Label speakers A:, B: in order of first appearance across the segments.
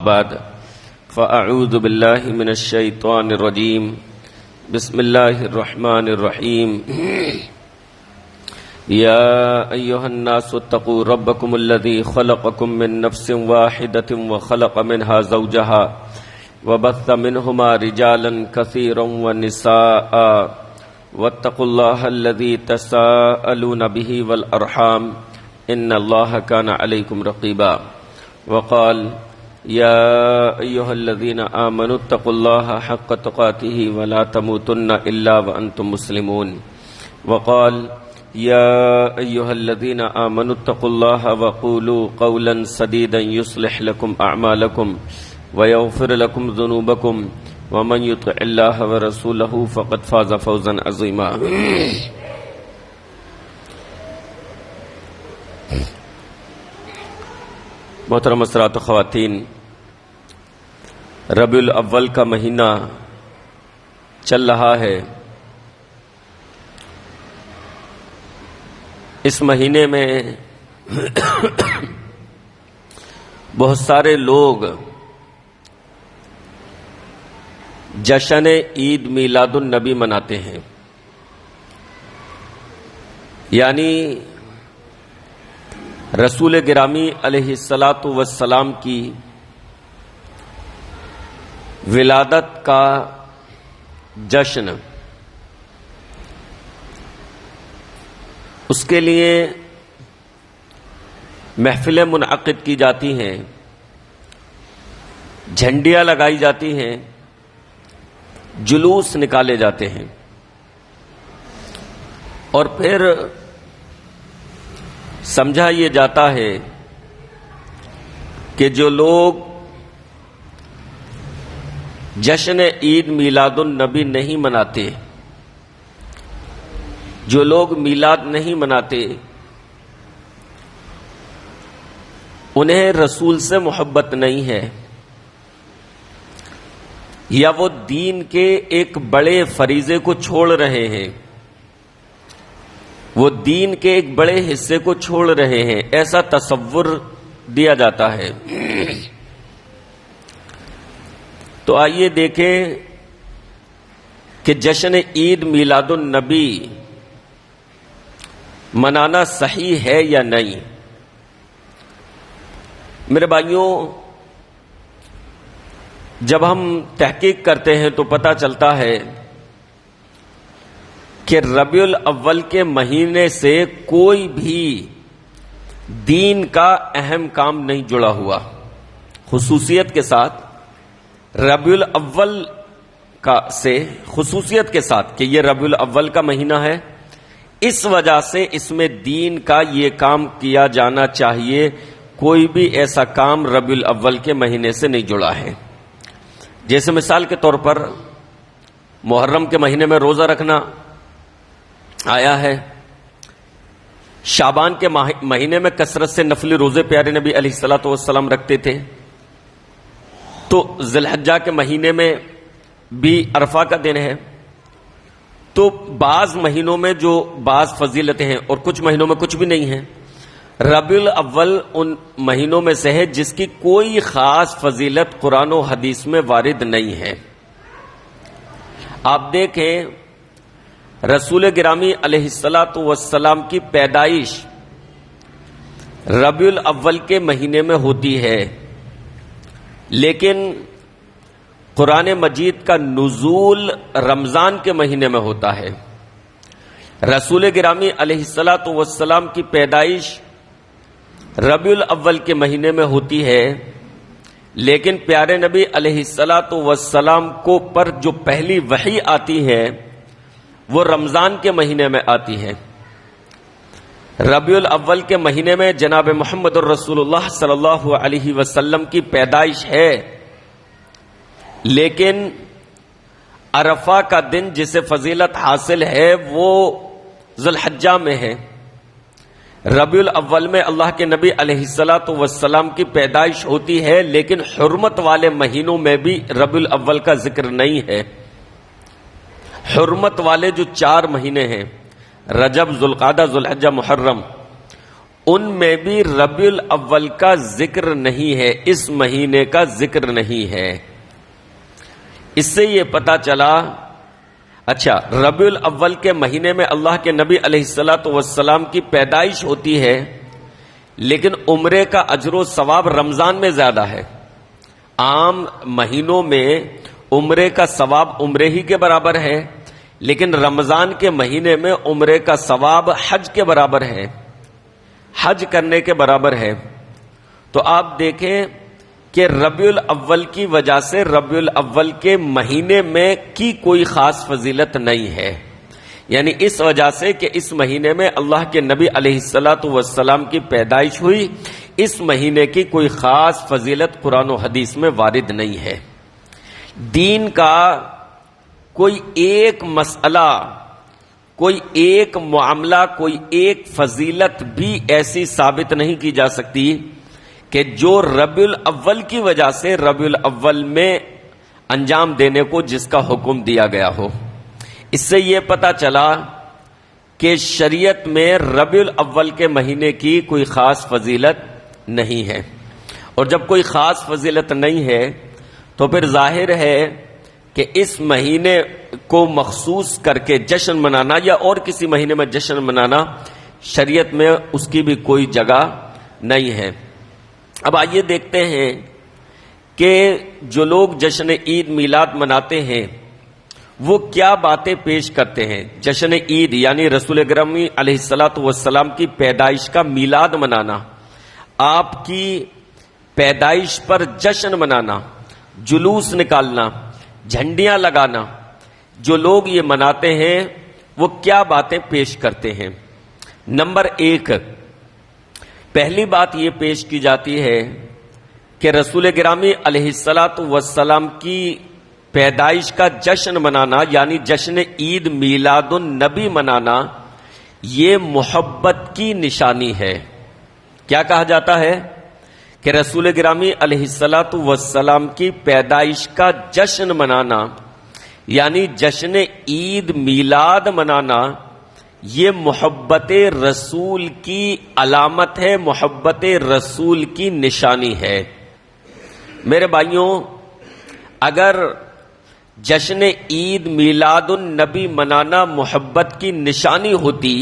A: بعد فأعوذ بالله من الشيطان الرجيم بسم الله الرحمن الرحيم يا أيها الناس اتقوا ربكم الذي خلقكم من نفس واحدة وخلق منها زوجها وبث منهما رجالا كثيرا ونساء واتقوا الله الذي تساءلون به والأرحام إن الله كان عليكم رقيبا وقال يا أيها الذين آمنوا اتقوا الله حق تقاته ولا تموتن إلا وأنتم مسلمون وقال يا أيها الذين آمنوا اتقوا الله وقولوا قولا سديدا يصلح لكم أعمالكم ويغفر لكم ذنوبكم ومن يطع الله ورسوله فقد فاز فوزا عظيما محترم حضرات و خواتین، ربیع الاول کا مہینہ چل رہا ہے۔ اس مہینے میں بہت سارے لوگ جشن عید میلاد النبی مناتے ہیں، یعنی رسول گرامی علیہ الصلاۃ والسلام کی ولادت کا جشن۔ اس کے لیے محفلیں منعقد کی جاتی ہیں، جھنڈیاں لگائی جاتی ہیں، جلوس نکالے جاتے ہیں، اور پھر سمجھا یہ جاتا ہے کہ جو لوگ جشن عید میلاد النبی نہیں مناتے، جو لوگ میلاد نہیں مناتے، انہیں رسول سے محبت نہیں ہے، یا وہ دین کے ایک بڑے فریضے کو چھوڑ رہے ہیں، وہ دین کے ایک بڑے حصے کو چھوڑ رہے ہیں، ایسا تصور دیا جاتا ہے۔ تو آئیے دیکھیں کہ جشن عید میلاد النبی منانا صحیح ہے یا نہیں۔ میرے بھائیوں، جب ہم تحقیق کرتے ہیں تو پتہ چلتا ہے کہ ربیع الاول کے مہینے سے کوئی بھی دین کا اہم کام نہیں جڑا ہوا، خصوصیت کے ساتھ ربیع الاول سے خصوصیت کے ساتھ کہ یہ ربیع الاول کا مہینہ ہے، اس وجہ سے اس میں دین کا یہ کام کیا جانا چاہیے، کوئی بھی ایسا کام ربیع الاول کے مہینے سے نہیں جڑا ہے۔ جیسے مثال کے طور پر محرم کے مہینے میں روزہ رکھنا آیا ہے، شعبان کے مہینے میں کثرت سے نفلی روزے پیارے نبی علیہ الصلوۃ والسلام رکھتے تھے، تو ذی الحجہ کے مہینے میں بھی عرفہ کا دن ہے۔ تو بعض مہینوں میں جو بعض فضیلتیں ہیں اور کچھ مہینوں میں کچھ بھی نہیں ہیں۔ ربیع الاول ان مہینوں میں سے ہے جس کی کوئی خاص فضیلت قرآن و حدیث میں وارد نہیں ہے۔ آپ دیکھیں، رسول گرامی علیہ الصلاۃ والسلام کی پیدائش ربیع الاول کے مہینے میں ہوتی ہے، لیکن قرآن مجید کا نزول رمضان کے مہینے میں ہوتا ہے۔ رسول گرامی علیہ الصلاۃ والسلام کی پیدائش ربیع الاول کے مہینے میں ہوتی ہے، لیکن پیارے نبی علیہ الصلاۃ والسلام کو پر جو پہلی وحی آتی ہے وہ رمضان کے مہینے میں آتی ہے۔ ربیع الاول کے مہینے میں جناب محمد الرسول اللہ صلی اللہ علیہ وسلم کی پیدائش ہے، لیکن عرفہ کا دن جسے فضیلت حاصل ہے وہ ذی الحجہ میں ہے۔ ربیع الاول میں اللہ کے نبی علیہ الصلاۃ والسلام کی پیدائش ہوتی ہے، لیکن حرمت والے مہینوں میں بھی ربیع الاول کا ذکر نہیں ہے۔ حرمت والے جو 4 مہینے ہیں، رجب، ذوالقعدہ، ذوالحجہ، محرم، ان میں بھی ربیع الاول کا ذکر نہیں ہے، اس مہینے کا ذکر نہیں ہے۔ اس سے یہ پتا چلا، اچھا ربیع الاول کے مہینے میں اللہ کے نبی علیہ الصلوۃ والسلام کی پیدائش ہوتی ہے، لیکن عمرے کا اجر و ثواب رمضان میں زیادہ ہے۔ عام مہینوں میں عمرے کا ثواب عمرے ہی کے برابر ہے، لیکن رمضان کے مہینے میں عمرے کا ثواب حج کے برابر ہے، حج کرنے کے برابر ہے۔ تو آپ دیکھیں کہ ربیع الاول کی وجہ سے ربیع الاول کے مہینے میں کی کوئی خاص فضیلت نہیں ہے، یعنی اس وجہ سے کہ اس مہینے میں اللہ کے نبی علیہ الصلوۃ والسلام کی پیدائش ہوئی، اس مہینے کی کوئی خاص فضیلت قرآن و حدیث میں وارد نہیں ہے۔ دین کا کوئی ایک مسئلہ، کوئی ایک معاملہ، کوئی ایک فضیلت بھی ایسی ثابت نہیں کی جا سکتی کہ جو ربیع الاول کی وجہ سے ربیع الاول میں انجام دینے کو جس کا حکم دیا گیا ہو۔ اس سے یہ پتا چلا کہ شریعت میں ربیع الاول کے مہینے کی کوئی خاص فضیلت نہیں ہے، اور جب کوئی خاص فضیلت نہیں ہے تو پھر ظاہر ہے کہ اس مہینے کو مخصوص کر کے جشن منانا یا اور کسی مہینے میں جشن منانا شریعت میں اس کی بھی کوئی جگہ نہیں ہے۔ اب آئیے دیکھتے ہیں کہ جو لوگ جشن عید میلاد مناتے ہیں وہ کیا باتیں پیش کرتے ہیں۔ جشن عید یعنی رسول گرامی علیہ الصلوۃ والسلام کی پیدائش کا میلاد منانا، آپ کی پیدائش پر جشن منانا، جلوس نکالنا، جھنڈیاں لگانا، جو لوگ یہ مناتے ہیں وہ کیا باتیں پیش کرتے ہیں۔ نمبر 1، پہلی بات یہ پیش کی جاتی ہے کہ رسول گرامی علیہ الصلوۃ والسلام کی پیدائش کا جشن منانا یعنی جشن عید میلاد النبی منانا یہ محبت کی نشانی ہے۔ کیا کہا جاتا ہے کہ رسول گرامی علیہ الصلوۃ والسلام کی پیدائش کا جشن منانا یعنی جشن عید میلاد منانا یہ محبت رسول کی علامت ہے، محبت رسول کی نشانی ہے۔ میرے بھائیوں، اگر جشن عید میلاد النبی منانا محبت کی نشانی ہوتی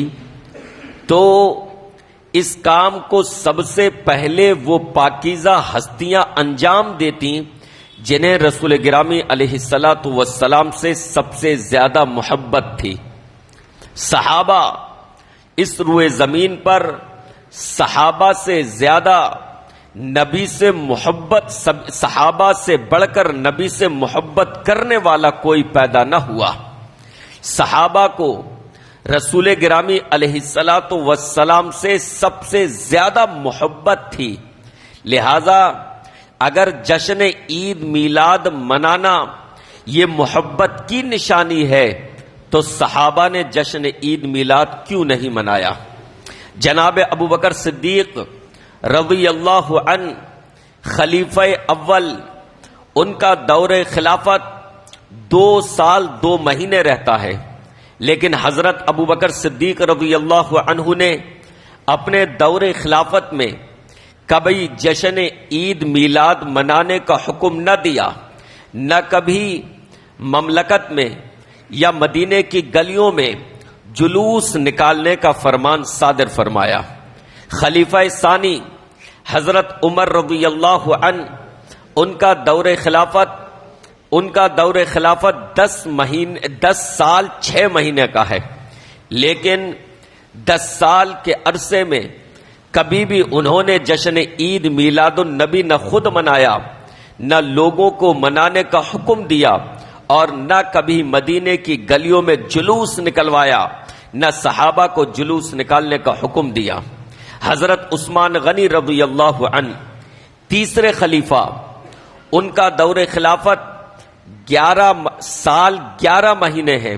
A: تو اس کام کو سب سے پہلے وہ پاکیزہ ہستیاں انجام دیتی جنہیں رسول گرامی علیہ الصلوۃ والسلام سے سب سے زیادہ محبت تھی۔ صحابہ، اس روئے زمین پر صحابہ سے زیادہ نبی سے محبت، صحابہ سے بڑھ کر نبی سے محبت کرنے والا کوئی پیدا نہ ہوا۔ صحابہ کو رسول گرامی علیہ الصلوۃ والسلام سے سب سے زیادہ محبت تھی، لہذا اگر جشن عید میلاد منانا یہ محبت کی نشانی ہے تو صحابہ نے جشن عید میلاد کیوں نہیں منایا؟ جناب ابوبکر صدیق رضی اللہ عنہ خلیفہ اول، ان کا دور خلافت 2 سال 2 مہینے رہتا ہے، لیکن حضرت ابوبکر صدیق رضی اللہ عنہ نے اپنے دور خلافت میں کبھی جشن عید میلاد منانے کا حکم نہ دیا، نہ کبھی مملکت میں یا مدینے کی گلیوں میں جلوس نکالنے کا فرمان صادر فرمایا۔ خلیفہ ثانی حضرت عمر رضی اللہ عنہ، ان کا دور خلافت 10 سال 6 مہینے کا ہے، لیکن 10 سال کے عرصے میں کبھی بھی انہوں نے جشن عید میلاد النبی نہ خود منایا، نہ لوگوں کو منانے کا حکم دیا، اور نہ کبھی مدینے کی گلیوں میں جلوس نکلوایا، نہ صحابہ کو جلوس نکالنے کا حکم دیا۔ حضرت عثمان غنی رضی اللہ عنہ تیسرے خلیفہ، ان کا دور خلافت 11 سال 11 مہینے ہیں،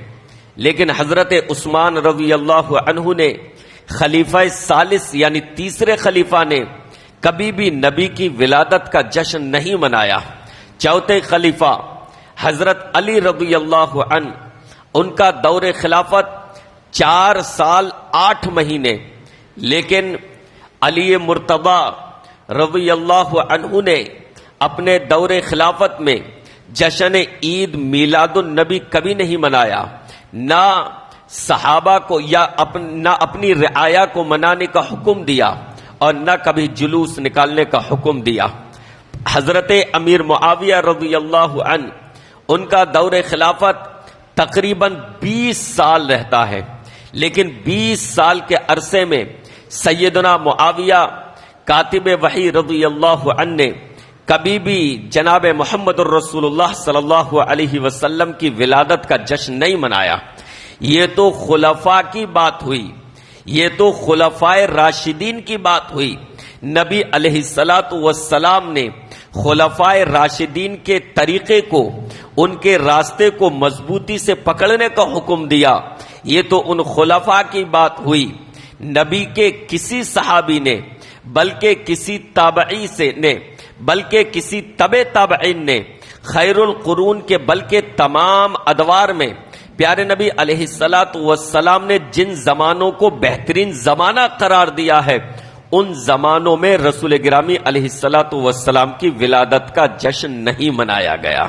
A: لیکن حضرت عثمان رضی اللہ عنہ نے خلیفہ ثالث یعنی تیسرے خلیفہ نے کبھی بھی نبی کی ولادت کا جشن نہیں منایا۔ چوتھے خلیفہ حضرت علی رضی اللہ عنہ، ان کا دور خلافت 4 سال 8 مہینے، لیکن علی مرتضی رضی اللہ عنہ نے اپنے دور خلافت میں جشن عید میلاد النبی کبھی نہیں منایا، نہ صحابہ کو یا نہ اپنی رعایا کو منانے کا حکم دیا اور نہ کبھی جلوس نکالنے کا حکم دیا۔ حضرت امیر معاویہ رضی اللہ عنہ، ان کا دور خلافت تقریباً 20 سال رہتا ہے، لیکن 20 سال کے عرصے میں سیدنا معاویہ کاتب وحی رضی اللہ عنہ نے کبھی بھی جناب محمد الرسول اللہ صلی اللہ علیہ وسلم کی ولادت کا جشن نہیں منایا۔ یہ تو خلفاء کی بات ہوئی، یہ تو خلفائے راشدین کی بات ہوئی۔ نبی علیہ الصلوۃ والسلام نے خلفائے راشدین کے طریقے کو، ان کے راستے کو مضبوطی سے پکڑنے کا حکم دیا۔ یہ تو ان خلفاء کی بات ہوئی۔ نبی کے کسی صحابی نے، بلکہ کسی تابعی سے نے، بلکہ کسی تبع تابعین نے، خیر القرون کے بلکہ تمام ادوار میں پیارے نبی علیہ الصلوۃ والسلام نے جن زمانوں کو بہترین زمانہ قرار دیا ہے، ان زمانوں میں رسول گرامی علیہ الصلوۃ والسلام کی ولادت کا جشن نہیں منایا گیا۔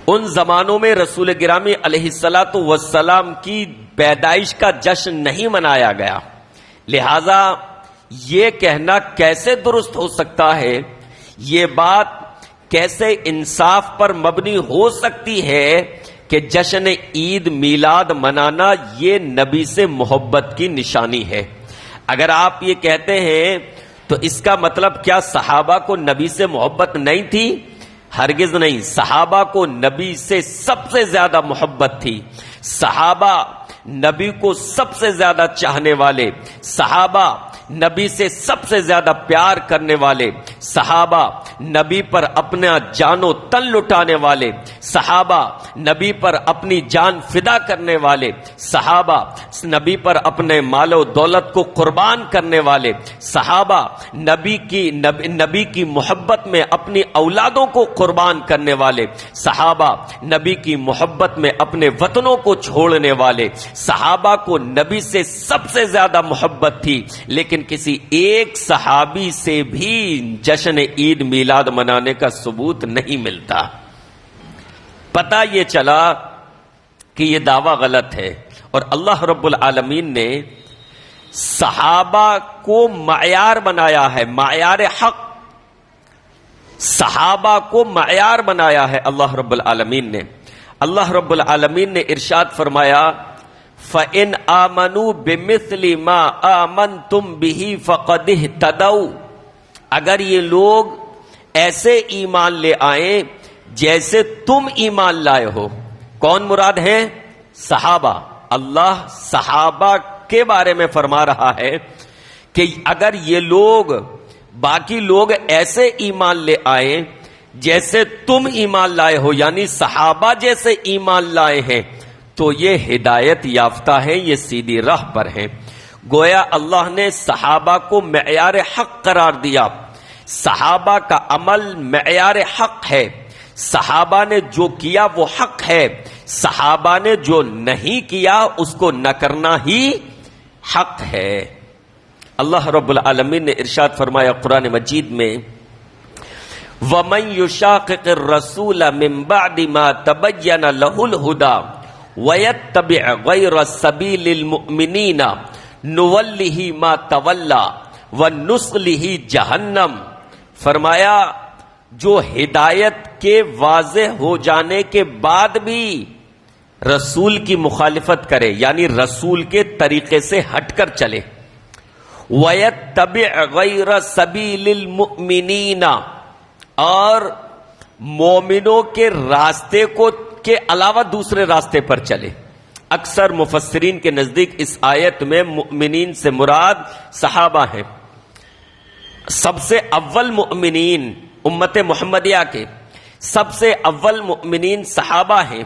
A: ان زمانوں میں رسول گرامی علیہ الصلوۃ والسلام کی پیدائش کا جشن نہیں منایا گیا۔ لہذا یہ کہنا کیسے درست ہو سکتا ہے، یہ بات کیسے انصاف پر مبنی ہو سکتی ہے کہ جشن عید میلاد منانا یہ نبی سے محبت کی نشانی ہے؟ اگر آپ یہ کہتے ہیں تو اس کا مطلب کیا صحابہ کو نبی سے محبت نہیں تھی؟ ہرگز نہیں، صحابہ کو نبی سے سب سے زیادہ محبت تھی۔ صحابہ نبی کو سب سے زیادہ چاہنے والے، صحابہ نبی سے سب سے زیادہ پیار کرنے والے، صحابہ نبی پر اپنا جان و تن لٹانے والے، صحابہ نبی پر اپنی جان فدا کرنے والے، صحابہ نبی پر اپنے مال و دولت کو قربان کرنے والے، صحابہ نبی کی محبت میں اپنی اولادوں کو قربان کرنے والے، صحابہ نبی کی محبت میں اپنے وطنوں کو چھوڑنے والے، صحابہ کو نبی سے سب سے زیادہ محبت تھی، لیکن کسی ایک صحابی سے بھی جشن عید میلاد منانے کا ثبوت نہیں ملتا۔ پتہ یہ چلا کہ یہ دعویٰ غلط ہے، اور اللہ رب العالمین نے صحابہ کو معیار بنایا ہے، معیار حق، صحابہ کو معیار بنایا ہے اللہ رب العالمین نے۔ اللہ رب العالمین نے ارشاد فرمایا فَإِنْ آمَنُوا بِمِثْلِ مَا آمَنْتُمْ بِهِ فَقَدِ اهْتَدَوْا، اگر یہ لوگ ایسے ایمان لے آئیں جیسے تم ایمان لائے ہو۔ کون مراد ہیں؟ صحابہ۔ اللہ صحابہ کے بارے میں فرما رہا ہے کہ اگر یہ لوگ، باقی لوگ ایسے ایمان لے آئیں جیسے تم ایمان لائے ہو، یعنی صحابہ جیسے ایمان لائے ہیں، تو یہ ہدایت یافتہ ہے، یہ سیدھی راہ پر ہیں۔ گویا اللہ نے صحابہ کو معیار حق قرار دیا۔ صحابہ کا عمل معیار حق ہے، صحابہ نے جو کیا وہ حق ہے، صحابہ نے جو نہیں کیا اس کو نہ کرنا ہی حق ہے۔ اللہ رب العالمین نے ارشاد فرمایا قرآن مجید میں وَمَن يُشَاقِقِ الرَّسُولَ مِن بَعْدِ مَا تَبَيَّنَ لَهُ الْهُدَى وَيَتَّبِعْ غَيْرَ سَبِيلِ الْمُؤْمِنِينَ نُوَلِّهِ مَا تَوَلَّى وَنُصْلِهِ جَهَنَّمَ، فرمایا جو ہدایت کے واضح ہو جانے کے بعد بھی رسول کی مخالفت کرے، یعنی رسول کے طریقے سے ہٹ کر چلے، وَيَتَّبِعْ غَيْرَ سَبِيلِ الْمُؤْمِنِينَ، اور مومنوں کے راستے کے علاوہ دوسرے راستے پر چلے۔ اکثر مفسرین کے نزدیک اس آیت میں مؤمنین سے مراد صحابہ ہیں۔ سب سے اول مؤمنین امت محمدیہ کے سب سے اول مؤمنین صحابہ ہیں،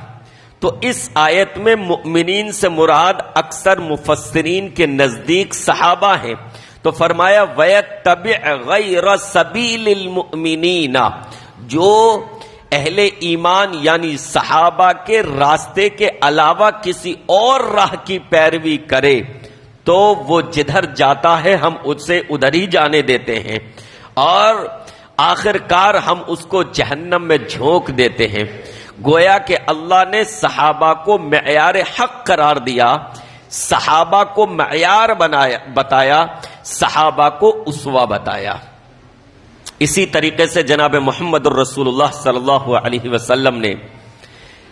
A: تو اس آیت میں مؤمنین سے مراد اکثر مفسرین کے نزدیک صحابہ ہیں۔ تو فرمایا وَيَتَّبِعْ غَيْرَ سَبِيلِ الْمُؤْمِنِينَ، جو اہل ایمان یعنی صحابہ کے راستے کے علاوہ کسی اور راہ کی پیروی کرے تو وہ جدھر جاتا ہے ہم اسے ادھر ہی جانے دیتے ہیں، اور آخر کار ہم اس کو جہنم میں جھونک دیتے ہیں۔ گویا کہ اللہ نے صحابہ کو معیار حق قرار دیا، صحابہ کو معیار بتایا، صحابہ کو اسوہ بتایا۔ اسی طریقے سے جناب محمد الرسول اللہ صلی اللہ علیہ وسلم نے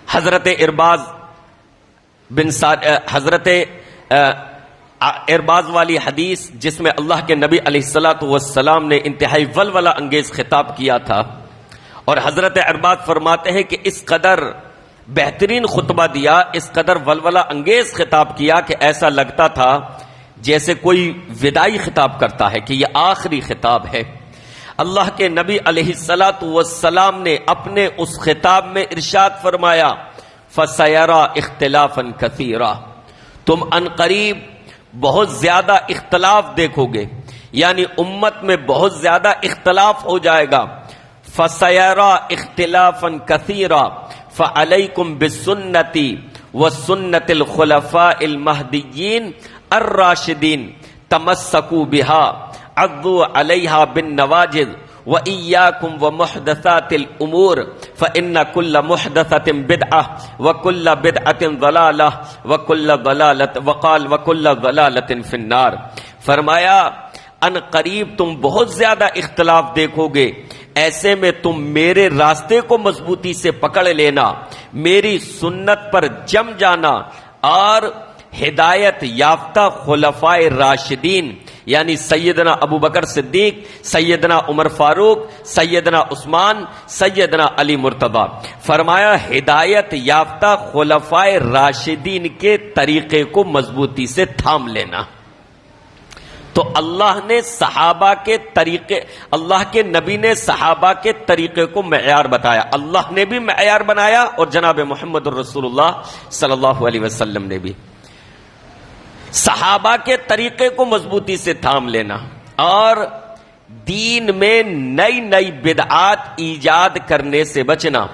A: حضرت ارباز والی حدیث جس میں اللہ کے نبی علیہ الصلوۃ والسلام نے انتہائی ولولہ انگیز خطاب کیا تھا، اور حضرت ارباز فرماتے ہیں کہ اس قدر بہترین خطبہ دیا، اس قدر ولولہ انگیز خطاب کیا کہ ایسا لگتا تھا جیسے کوئی وداعی خطاب کرتا ہے کہ یہ آخری خطاب ہے۔ اللہ کے نبی علیہ الصلوۃ والسلام نے اپنے اس خطاب میں ارشاد فرمایا فَسَيَرَى اخْتِلَافًا كَثِيرًا، تم عنقریب بہت زیادہ اختلاف دیکھو گے، یعنی امت میں بہت زیادہ اختلاف ہو جائے گا۔ فَسَيَرَى اخْتِلَافًا كَثِيرًا فَعَلَيْكُمْ بِالسُّنَّةِ وَالسُّنَّةِ الْخُلَفَاءِ الْمَهْدِيِّينَ الرَّاشِدِينَ تَمَسَّكُوا بِهَا عضوا علیہا بالنواجذ وإیاکم ومحدثات الامور فإن كل محدثة بدعة وكل بدعة ضلالة وكل ضلالة في النار۔ فرمایا ان قریب تم بہت زیادہ اختلاف دیکھو گے، ایسے میں تم میرے راستے کو مضبوطی سے پکڑ لینا، میری سنت پر جم جانا، اور ہدایت یافتہ خلفائے راشدین یعنی سیدنا ابو بکر صدیق، سیدنا عمر فاروق، سیدنا عثمان، سیدنا علی مرتضی، فرمایا ہدایت یافتہ خلفائے راشدین کے طریقے کو مضبوطی سے تھام لینا۔ تو اللہ نے صحابہ کے طریقے، اللہ کے نبی نے صحابہ کے طریقے کو معیار بتایا، اللہ نے بھی معیار بنایا اور جناب محمد الرسول اللہ صلی اللہ علیہ وسلم نے بھی۔ صحابہ کے طریقے کو مضبوطی سے تھام لینا اور دین میں نئی نئی بدعات ایجاد کرنے سے بچنا،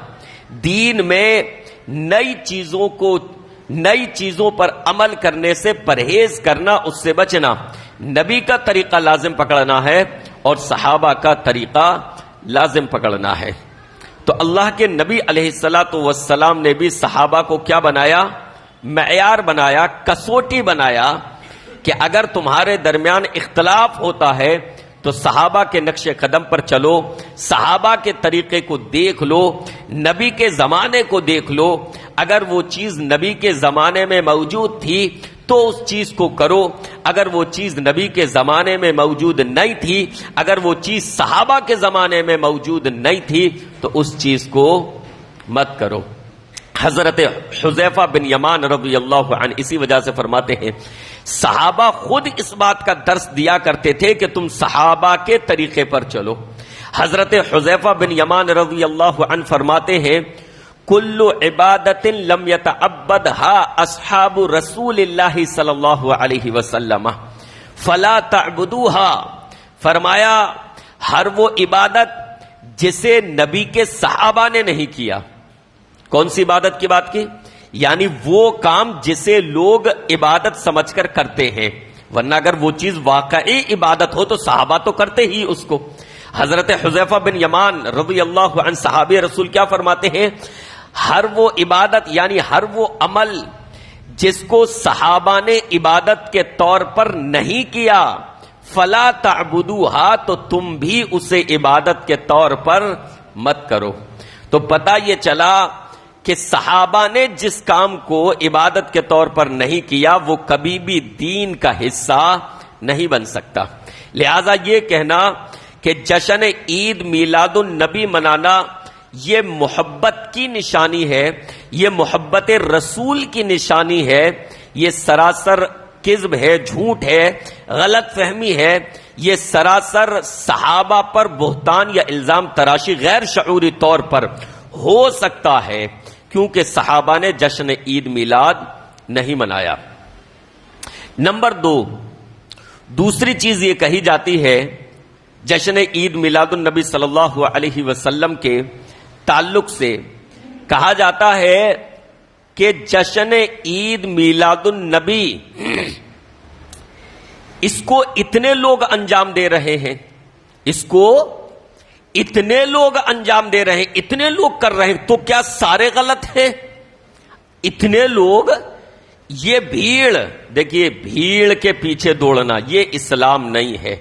A: دین میں نئی چیزوں پر عمل کرنے سے پرہیز کرنا، اس سے بچنا، نبی کا طریقہ لازم پکڑنا ہے اور صحابہ کا طریقہ لازم پکڑنا ہے۔ تو اللہ کے نبی علیہ الصلوۃ والسلام نے بھی صحابہ کو کیا بنایا؟ معیار بنایا، کسوٹی بنایا کہ اگر تمہارے درمیان اختلاف ہوتا ہے تو صحابہ کے نقش قدم پر چلو، صحابہ کے طریقے کو دیکھ لو، نبی کے زمانے کو دیکھ لو، اگر وہ چیز نبی کے زمانے میں موجود تھی تو اس چیز کو کرو، اگر وہ چیز نبی کے زمانے میں موجود نہیں تھی، اگر وہ چیز صحابہ کے زمانے میں موجود نہیں تھی تو اس چیز کو مت کرو۔ حضرت حذیفہ بن یمان رضی اللہ عنہ اسی وجہ سے فرماتے ہیں صحابہ خود اس بات کا درس دیا کرتے تھے کہ تم صحابہ کے طریقے پر چلو۔ حضرت حذیفہ بن یمان رضی اللہ عنہ فرماتے ہیں کل عبادت لم یتعبدها اصحاب رسول اللہ صلی اللہ علیہ وسلم فلا تعبدوها، فرمایا ہر وہ عبادت جسے نبی کے صحابہ نے نہیں کیا۔ کون سی عبادت کی بات کی؟ یعنی وہ کام جسے لوگ عبادت سمجھ کر کرتے ہیں، ورنہ اگر وہ چیز واقعی عبادت ہو تو صحابہ تو کرتے ہی اس کو۔ حضرت حذیفہ بن یمان رضی اللہ عنہ صحابی رسول کیا فرماتے ہیں؟ ہر وہ عبادت یعنی ہر وہ عمل جس کو صحابہ نے عبادت کے طور پر نہیں کیا، فلا تعبدوها، تو تم بھی اسے عبادت کے طور پر مت کرو۔ تو پتہ یہ چلا کہ صحابہ نے جس کام کو عبادت کے طور پر نہیں کیا وہ کبھی بھی دین کا حصہ نہیں بن سکتا۔ لہذا یہ کہنا کہ جشن عید میلاد النبی منانا یہ محبت کی نشانی ہے، یہ محبت رسول کی نشانی ہے، یہ سراسر کذب ہے، جھوٹ ہے، غلط فہمی ہے، یہ سراسر صحابہ پر بہتان یا الزام تراشی غیر شعوری طور پر ہو سکتا ہے، کیونکہ صحابہ نے جشن عید میلاد نہیں منایا۔ نمبر 2، دوسری چیز یہ کہی جاتی ہے جشن عید میلاد النبی صلی اللہ علیہ وسلم کے تعلق سے، کہا جاتا ہے کہ جشن عید میلاد النبی اس کو اتنے لوگ انجام دے رہے ہیں، اس کو اتنے لوگ انجام دے رہے ہیں، اتنے لوگ کر رہے ہیں، تو کیا سارے غلط ہیں؟ اتنے لوگ، یہ بھیڑ، دیکھیے بھیڑ کے پیچھے دوڑنا یہ اسلام نہیں ہے۔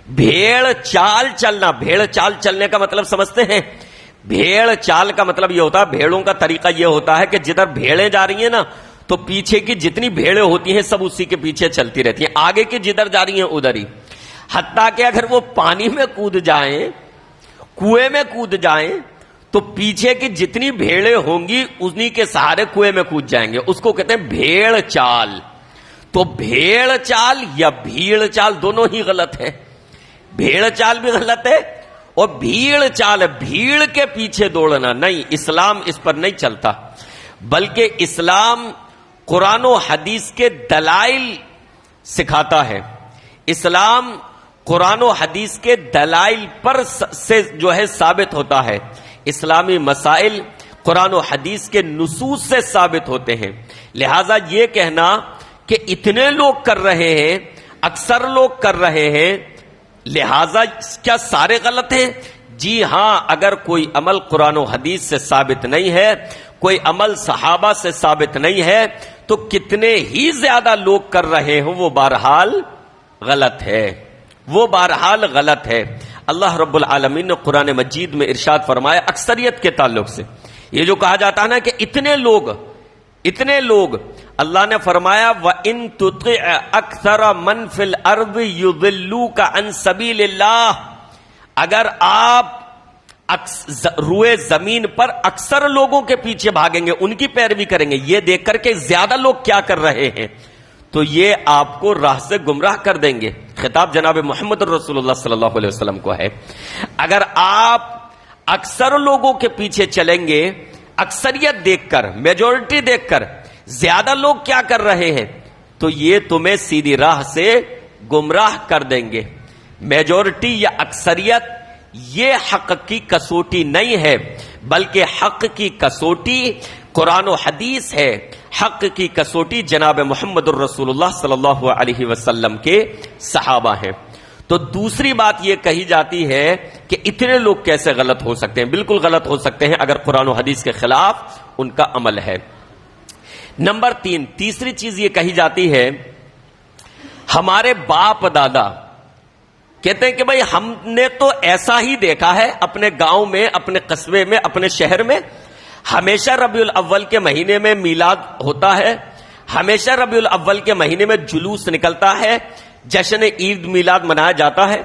A: بھیڑ چال چلنا، بھیڑ چال چلنے کا مطلب سمجھتے ہیں؟ بھیڑ چال کا مطلب یہ ہوتا ہے، بھیڑوں کا طریقہ یہ ہوتا ہے کہ جدھر بھیڑیں جا رہی ہیں نا تو پیچھے کی جتنی بھیڑیں ہوتی ہیں سب اسی کے پیچھے چلتی رہتی ہیں، آگے کی جدھر جا رہی ہیں ادھر ہی، حتیٰ کہ اگر وہ پانی میں کود جائیں، کنویں میں کود جائیں تو پیچھے کی جتنی بھیڑیں ہوں گی انہی کے سہارے کنویں میں کود جائیں گے، اس کو کہتے ہیں بھیڑ چال۔ تو بھیڑ چال یا بھیڑ چال دونوں ہی غلط ہے، بھیڑ چال بھی غلط ہے اور بھیڑ چال، بھیڑ کے پیچھے دوڑنا نہیں، اسلام اس پر نہیں چلتا، بلکہ اسلام قرآن و حدیث کے دلائل سکھاتا ہے۔ اسلام قرآن و حدیث کے دلائل پر سے جو ہے ثابت ہوتا ہے، اسلامی مسائل قرآن و حدیث کے نصوص سے ثابت ہوتے ہیں۔ لہذا یہ کہنا کہ اتنے لوگ کر رہے ہیں، اکثر لوگ کر رہے ہیں، لہذا کیا سارے غلط ہیں؟ جی ہاں، اگر کوئی عمل قرآن و حدیث سے ثابت نہیں ہے، کوئی عمل صحابہ سے ثابت نہیں ہے، تو کتنے ہی زیادہ لوگ کر رہے ہوں وہ بہرحال غلط ہے، وہ بہرحال غلط ہے۔ اللہ رب العالمین نے قرآن مجید میں ارشاد فرمایا اکثریت کے تعلق سے، یہ جو کہا جاتا ہے نا کہ اتنے لوگ، اللہ نے فرمایا وَإِن تُطِعْ أَكْثَرَ مَنْ فِي الْأَرْضِ يُضِلُّوكَ عَنْ سَبِيلِ اللَّهِ، اگر آپ روئے زمین پر اکثر لوگوں کے پیچھے بھاگیں گے، ان کی پیروی کریں گے، یہ دیکھ کر کے زیادہ لوگ کیا کر رہے ہیں، تو یہ آپ کو راہ سے گمراہ کر دیں گے۔ خطاب جناب محمد رسول اللہ صلی اللہ علیہ وسلم کو ہے۔ اگر آپ اکثر لوگوں کے پیچھے چلیں گے، اکثریت دیکھ کر، میجورٹی دیکھ کر زیادہ لوگ کیا کر رہے ہیں، تو یہ تمہیں سیدھی راہ سے گمراہ کر دیں گے۔ میجورٹی یا اکثریت یہ حق کی کسوٹی نہیں ہے، بلکہ حق کی کسوٹی قرآن و حدیث ہے، حق کی کسوٹی جناب محمد الرسول اللہ صلی اللہ علیہ وسلم کے صحابہ ہیں۔ تو دوسری بات یہ کہی جاتی ہے کہ اتنے لوگ کیسے غلط ہو سکتے ہیں؟ بالکل غلط ہو سکتے ہیں اگر قرآن و حدیث کے خلاف ان کا عمل ہے۔ نمبر 3، تیسری چیز یہ کہی جاتی ہے، ہمارے باپ دادا کہتے ہیں کہ بھائی ہم نے تو ایسا ہی دیکھا ہے اپنے گاؤں میں، اپنے قصبے میں، اپنے شہر میں، ہمیشہ ربیع الاول کے مہینے میں میلاد ہوتا ہے، ہمیشہ ربیع الاول کے مہینے میں جلوس نکلتا ہے، جشن عید میلاد منایا جاتا ہے،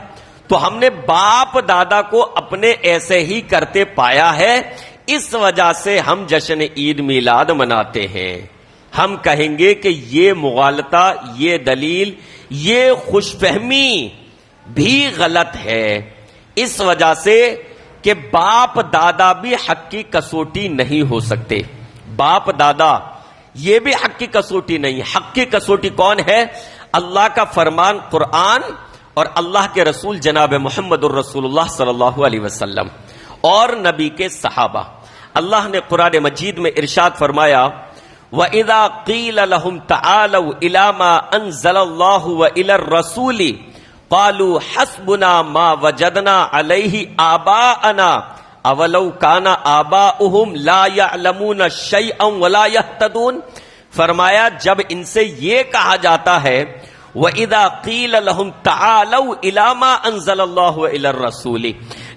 A: تو ہم نے باپ دادا کو اپنے ایسے ہی کرتے پایا ہے، اس وجہ سے ہم جشن عید میلاد مناتے ہیں۔ ہم کہیں گے کہ یہ مغالطہ، یہ دلیل، یہ خوش فہمی بھی غلط ہے، اس وجہ سے کہ باپ دادا بھی حق کی کسوٹی نہیں ہو سکتے۔ باپ دادا یہ بھی حق کی کسوٹی نہیں، حق کی کسوٹی کون ہے؟ اللہ کا فرمان قرآن اور اللہ کے رسول جناب محمد الرسول اللہ صلی اللہ علیہ وسلم اور نبی کے صحابہ۔ اللہ نے قرآن مجید میں ارشاد فرمایا وَإِذَا قِيلَ لَهُمْ تَعَالَوْا إِلَى مَا أَنزَلَ اللَّهُ وَإِلَى الرَّسُولِ قَالُوا حَسْبُنَا مَا وَجَدْنَا عَلَيْهِ آبَاءَنَا أَوَلَوْ كَانَ آبَاؤُهُمْ لَا يَعْلَمُونَ شَيْئًا وَلَا يَهْتَدُونَ، فرمایا جب ان سے یہ کہا جاتا ہے وَإِذَا قِيلَ لَهُمْ تَعَالَوْا إِلَى مَا أَنزَلَ اللَّهُ وَإِلَى الرَّسُولِ،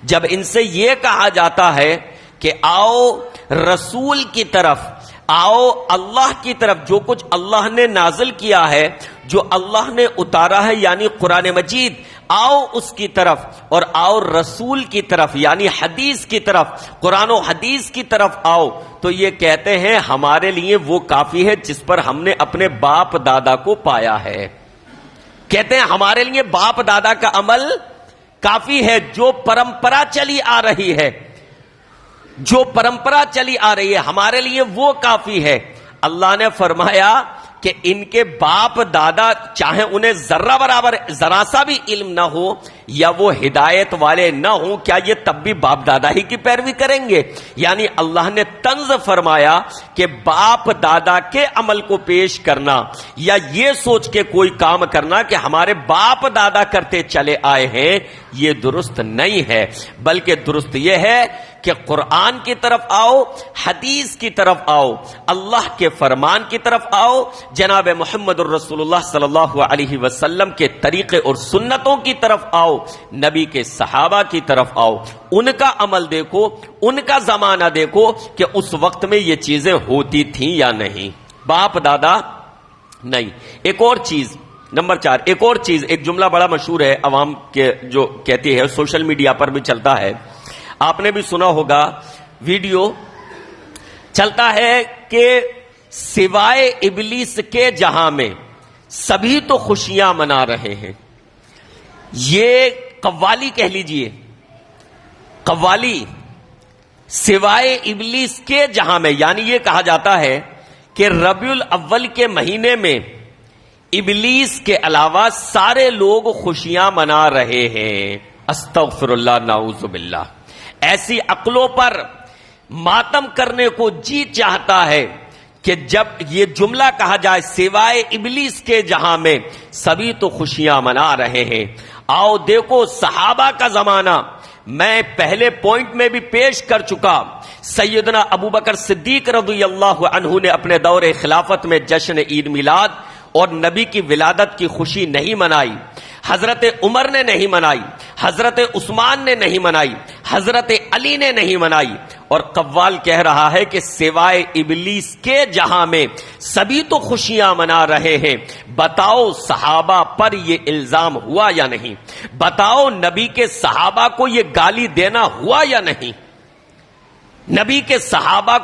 A: جب ان سے یہ کہا جاتا ہے کہ آؤ رسول کی طرف، آؤ اللہ کی طرف، جو کچھ اللہ نے نازل کیا ہے، جو اللہ نے اتارا ہے یعنی قرآن مجید، آؤ اس کی طرف، اور آؤ رسول کی طرف یعنی حدیث کی طرف، قرآن و حدیث کی طرف آؤ، تو یہ کہتے ہیں ہمارے لیے وہ کافی ہے جس پر ہم نے اپنے باپ دادا کو پایا ہے۔ کہتے ہیں ہمارے لیے باپ دادا کا عمل کافی ہے، جو پرمپرا چلی آ رہی ہے، جو پرمپرا چلی آ رہی ہے ہمارے لیے وہ کافی ہے۔ اللہ نے فرمایا کہ ان کے باپ دادا چاہے انہیں ذرہ برابر ذرا سا بھی علم نہ ہو یا وہ ہدایت والے نہ ہوں، کیا یہ تب بھی باپ دادا ہی کی پیروی کریں گے؟ یعنی اللہ نے طنز فرمایا کہ باپ دادا کے عمل کو پیش کرنا یا یہ سوچ کے کوئی کام کرنا کہ ہمارے باپ دادا کرتے چلے آئے ہیں، یہ درست نہیں ہے، بلکہ درست یہ ہے کہ قرآن کی طرف آؤ، حدیث کی طرف آؤ، اللہ کے فرمان کی طرف آؤ، جناب محمد الرسول اللہ صلی اللہ علیہ وسلم کے طریقے اور سنتوں کی طرف آؤ، نبی کے صحابہ کی طرف آؤ، ان کا عمل دیکھو، ان کا زمانہ دیکھو کہ اس وقت میں یہ چیزیں ہوتی تھیں یا نہیں، باپ دادا نہیں۔ ایک اور چیز، نمبر 4، ایک اور چیز، ایک جملہ بڑا مشہور ہے عوام کے جو کہتی ہے، سوشل میڈیا پر بھی چلتا ہے، آپ نے بھی سنا ہوگا، ویڈیو چلتا ہے کہ سوائے ابلیس کے جہاں میں سبھی تو خوشیاں منا رہے ہیں۔ یہ قوالی کہہ لیجئے، قوالی، سوائے ابلیس کے جہاں میں، یعنی یہ کہا جاتا ہے کہ ربیع الاول کے مہینے میں ابلیس کے علاوہ سارے لوگ خوشیاں منا رہے ہیں۔ استغفر اللہ، نعوذ باللہ۔ ایسی عقلوں پر ماتم کرنے کو جی چاہتا ہے کہ جب یہ جملہ کہا جائے سوائے ابلیس کے جہاں میں سبھی تو خوشیاں منا رہے ہیں۔ آؤ دیکھو صحابہ کا زمانہ، میں پہلے پوائنٹ میں بھی پیش کر چکا، سیدنا ابوبکر صدیق رضی اللہ عنہ نے اپنے دور خلافت میں جشن عید میلاد اور نبی کی ولادت کی خوشی نہیں منائی، حضرت عمر نے نہیں منائی، حضرت عثمان نے نہیں منائی، حضرت علی نے نہیں منائی، اور قوال کہہ رہا ہے کہ سوائے ابلیس کے جہاں میں سبھی تو خوشیاں منا رہے ہیں۔ بتاؤ صحابہ پر یہ الزام ہوا یا نہیں؟ بتاؤ نبی کے صحابہ کو یہ گالی دینا ہوا یا نہیں؟ نبی کے صحابہ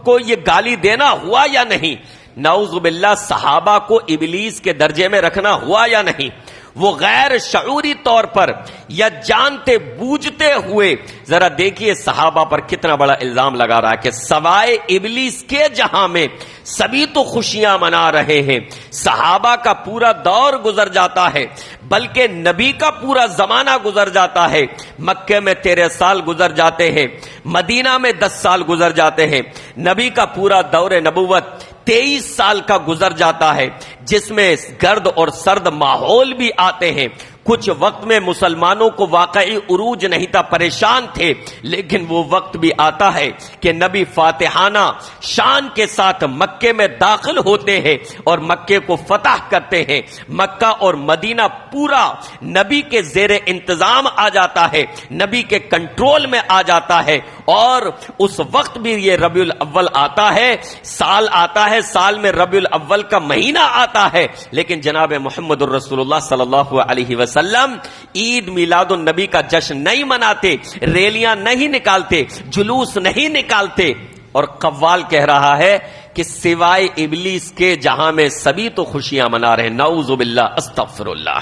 A: کو یہ گالی دینا ہوا یا نہیں؟ نعوذ باللہ، صحابہ کو ابلیس کے درجے میں رکھنا ہوا یا نہیں؟ وہ غیر شعوری طور پر یا جانتے بوجھتے ہوئے، ذرا دیکھیے صحابہ پر کتنا بڑا الزام لگا رہا ہے کہ سوائے ابلیس کے جہاں میں سبھی تو خوشیاں منا رہے ہیں۔ صحابہ کا پورا دور گزر جاتا ہے، بلکہ نبی کا پورا زمانہ گزر جاتا ہے۔ مکے میں 13 سال گزر جاتے ہیں، مدینہ میں 10 سال گزر جاتے ہیں، نبی کا پورا دور نبوت 23 سال کا گزر جاتا ہے، جس میں گرد اور سرد ماحول بھی آتے ہیں۔ کچھ وقت میں مسلمانوں کو واقعی عروج نہیں تھا، پریشان تھے، لیکن وہ وقت بھی آتا ہے کہ نبی فاتحانہ شان کے ساتھ مکے میں داخل ہوتے ہیں اور مکے کو فتح کرتے ہیں۔ مکہ اور مدینہ پورا نبی کے زیر انتظام آ جاتا ہے، نبی کے کنٹرول میں آ جاتا ہے، اور اس وقت بھی یہ ربیع الاول آتا ہے، سال آتا ہے، سال میں ربیع الاول کا مہینہ آتا ہے، لیکن جناب محمد الرسول اللہ صلی اللہ علیہ وسلم عید میلاد النبی کا جشن نہیں مناتے، ریلیاں نہیں نکالتے، جلوس نہیں نکالتے، اور قوال کہہ رہا ہے کہ سوائے ابلیس کے جہاں میں سبھی تو خوشیاں منا رہے ہیں۔ نعوذ باللہ، استغفر اللہ۔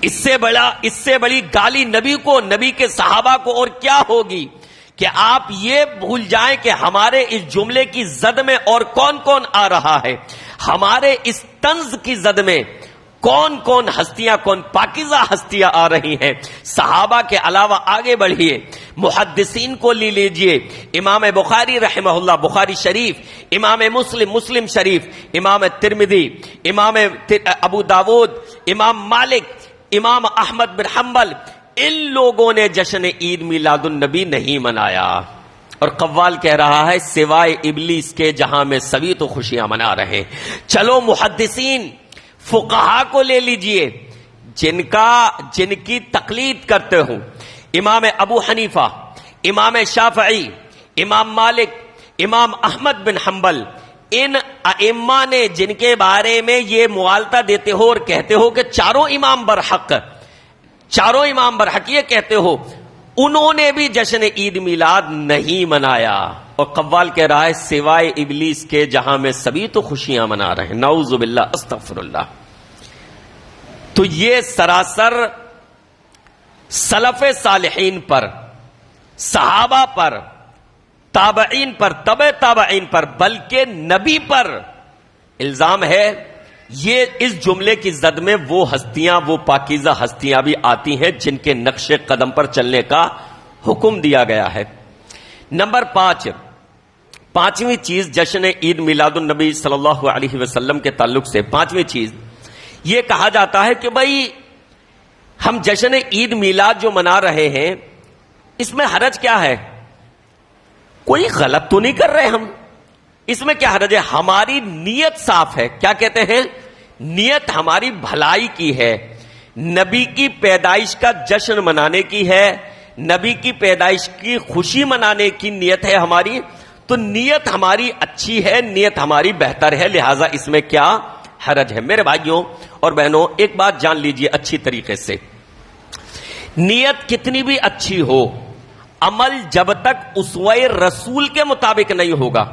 A: اس سے بڑی گالی نبی کو، نبی کے صحابہ کو اور کیا ہوگی کہ آپ یہ بھول جائیں کہ ہمارے اس جملے کی زد میں اور کون کون آ رہا ہے، ہمارے اس طنز کی زد میں کون کون ہستیاں، کون پاکیزہ ہستیاں آ رہی ہیں۔ صحابہ کے علاوہ آگے بڑھیے، محدثین کو لے لیجئے، امام بخاری رحمہ اللہ بخاری شریف، امام مسلم شریف، امام ترمذی، امام ابو داود، امام مالک، امام احمد بن حنبل، ان لوگوں نے جشن عید میلاد النبی نہیں منایا، اور قوال کہہ رہا ہے سوائے ابلیس کے جہاں میں سبھی تو خوشیاں منا رہے ہیں۔ چلو محدثین فقہا کو لے لیجئے، جن کی تقلید کرتے ہوں، امام ابو حنیفہ، امام شافعی، امام مالک، امام احمد بن حنبل، ان ائمہ نے جن کے بارے میں یہ موالتہ دیتے ہو اور کہتے ہو کہ چاروں امام برحق یہ کہتے ہو، انہوں نے بھی جشن عید میلاد نہیں منایا، اور قوال کہہ رہا ہے سوائے ابلیس کے جہاں میں سبھی تو خوشیاں منا رہے ہیں۔ نعوذ باللہ، استغفر اللہ۔ تو یہ سراسر سلف صالحین پر، صحابہ پر، تابعین پر، تبع تابعین پر، بلکہ نبی پر الزام ہے یہ اس جملے کی زد میں وہ ہستیاں، وہ پاکیزہ ہستیاں بھی آتی ہیں جن کے نقش قدم پر چلنے کا حکم دیا گیا ہے۔ نمبر 5، پانچویں چیز جشن عید میلاد النبی صلی اللہ علیہ وسلم کے تعلق سے پانچویں چیز یہ کہا جاتا ہے کہ بھائی ہم جشن عید میلاد جو منا رہے ہیں اس میں حرج کیا ہے؟ کوئی غلط تو نہیں کر رہے ہم، اس میں کیا حرج ہے؟ ہماری نیت صاف ہے۔ کیا کہتے ہیں؟ نیت ہماری بھلائی کی ہے، نبی کی پیدائش کا جشن منانے کی ہے، نبی کی پیدائش کی خوشی منانے کی نیت ہے ہماری، تو نیت ہماری اچھی ہے، نیت ہماری بہتر ہے، لہٰذا اس میں کیا حرج ہے؟ میرے بھائیوں اور بہنوں ایک بات جان لیجئے اچھی طریقے سے، نیت کتنی بھی اچھی ہو، عمل جب تک اسوہ رسول کے مطابق نہیں ہوگا،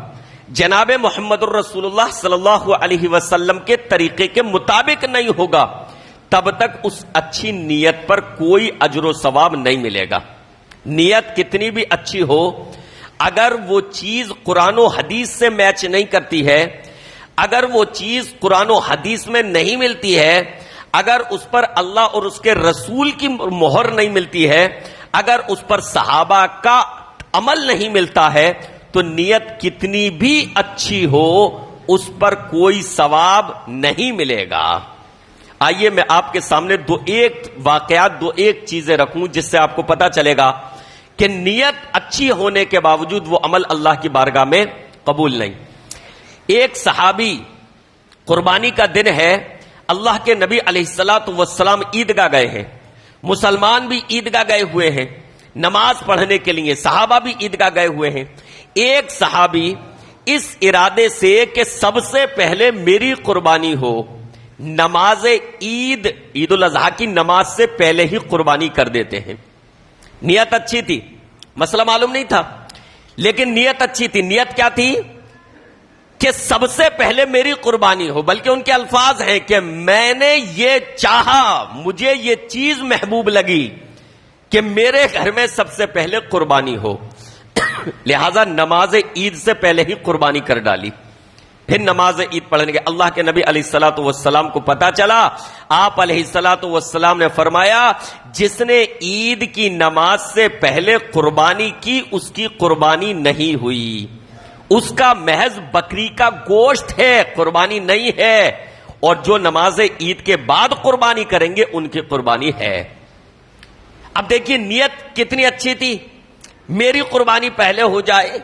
A: جناب محمد الرسول اللہ صلی اللہ علیہ وسلم کے طریقے کے مطابق نہیں ہوگا، تب تک اس اچھی نیت پر کوئی اجر و ثواب نہیں ملے گا۔ نیت کتنی بھی اچھی ہو، اگر وہ چیز قرآن و حدیث سے میچ نہیں کرتی ہے، اگر وہ چیز قرآن و حدیث میں نہیں ملتی ہے، اگر اس پر اللہ اور اس کے رسول کی مہر نہیں ملتی ہے، اگر اس پر صحابہ کا عمل نہیں ملتا ہے، تو نیت کتنی بھی اچھی ہو اس پر کوئی ثواب نہیں ملے گا۔ آئیے میں آپ کے سامنے دو ایک چیزیں رکھوں جس سے آپ کو پتا چلے گا کہ نیت اچھی ہونے کے باوجود وہ عمل اللہ کی بارگاہ میں قبول نہیں۔ ایک صحابی، قربانی کا دن ہے، اللہ کے نبی علیہ الصلوۃ والسلام عیدگاہ گئے ہیں، مسلمان بھی عیدگاہ گئے ہوئے ہیں نماز پڑھنے کے لیے، صحابہ بھی عیدگاہ گئے ہوئے ہیں۔ ایک صحابی اس ارادے سے کہ سب سے پہلے میری قربانی ہو، نماز عید الاضحیٰ کی نماز سے پہلے ہی قربانی کر دیتے ہیں۔ نیت اچھی تھی، مسئلہ معلوم نہیں تھا، لیکن نیت اچھی تھی۔ نیت کیا تھی؟ کہ سب سے پہلے میری قربانی ہو، بلکہ ان کے الفاظ ہیں کہ میں نے یہ چاہا، مجھے یہ چیز محبوب لگی کہ میرے گھر میں سب سے پہلے قربانی ہو، لہذا نماز عید سے پہلے ہی قربانی کر ڈالی۔ پھر نماز عید پڑھنے کے اللہ کے نبی علیہ الصلوۃ والسلام کو پتا چلا، آپ علیہ الصلوۃ والسلام نے فرمایا جس نے عید کی نماز سے پہلے قربانی کی اس کی قربانی نہیں ہوئی، اس کا محض بکری کا گوشت ہے، قربانی نہیں ہے، اور جو نماز عید کے بعد قربانی کریں گے ان کی قربانی ہے۔ اب دیکھیے نیت کتنی اچھی تھی، میری قربانی پہلے ہو جائے،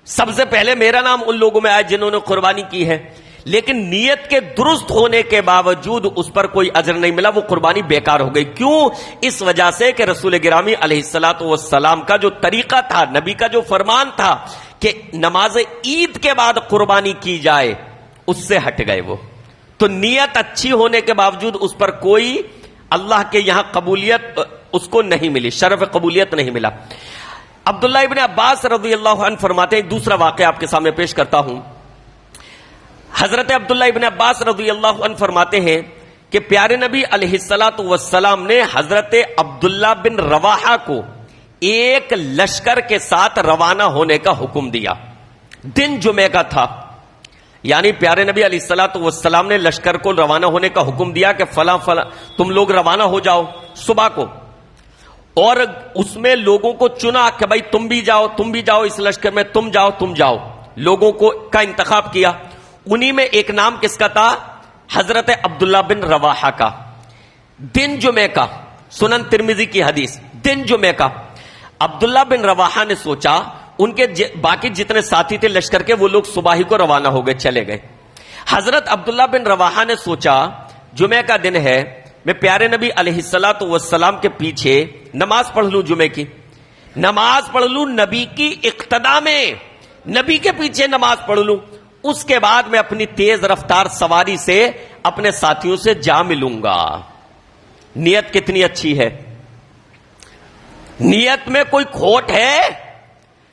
A: سب سے پہلے میرا نام ان لوگوں میں آئے جنہوں نے قربانی کی ہے، لیکن نیت کے درست ہونے کے باوجود اس پر کوئی اجر نہیں ملا، وہ قربانی بیکار ہو گئی۔ کیوں؟ اس وجہ سے کہ رسول گرامی علیہ الصلوۃ والسلام کا جو طریقہ تھا، نبی کا جو فرمان تھا کہ نماز عید کے بعد قربانی کی جائے، اس سے ہٹ گئے وہ۔ تو نیت اچھی ہونے کے باوجود اس پر کوئی اللہ کے یہاں قبولیت اس کو نہیں ملی، شرف قبولیت نہیں ملا۔ عبداللہ ابن عباس رضی اللہ عنہ فرماتے ہیں، ایک دوسرا واقعہ آپ کے سامنے پیش کرتا ہوں۔ حضرت عبداللہ ابن عباس رضی اللہ عنہ فرماتے ہیں کہ پیارے نبی علیہ الصلوۃ والسلام نے حضرت عبداللہ بن رواحہ کو ایک لشکر کے ساتھ روانہ ہونے کا حکم دیا۔ دن جمعہ کا تھا، یعنی پیارے نبی علیہ الصلوۃ والسلام نے لشکر کو روانہ ہونے کا حکم دیا کہ فلاں فلاں تم لوگ روانہ ہو جاؤ صبح کو، اور اس میں لوگوں کو چنا کہ بھائی تم بھی جاؤ اس لشکر میں، تم جاؤ، لوگوں کو کا انتخاب کیا۔ انہی میں ایک نام کس کا تھا؟ حضرت عبداللہ بن رواحہ کا۔ دن جمعہ کا، سنن ترمذی کی حدیث، دن جمعہ کا۔ عبداللہ بن رواحہ نے سوچا، ان کے باقی جتنے ساتھی تھے لشکر کے وہ لوگ صبح ہی کو روانہ ہو گئے، چلے گئے۔ حضرت عبداللہ بن رواحہ نے سوچا جمعہ کا دن ہے، میں پیارے نبی علیہ الصلوۃ والسلام کے پیچھے نماز پڑھ لوں، جمعے کی نماز پڑھ لوں، نبی کی اقتداء میں نبی کے پیچھے نماز پڑھ لوں، اس کے بعد میں اپنی تیز رفتار سواری سے اپنے ساتھیوں سے جا ملوں گا۔ نیت کتنی اچھی ہے، نیت میں کوئی کھوٹ ہے؟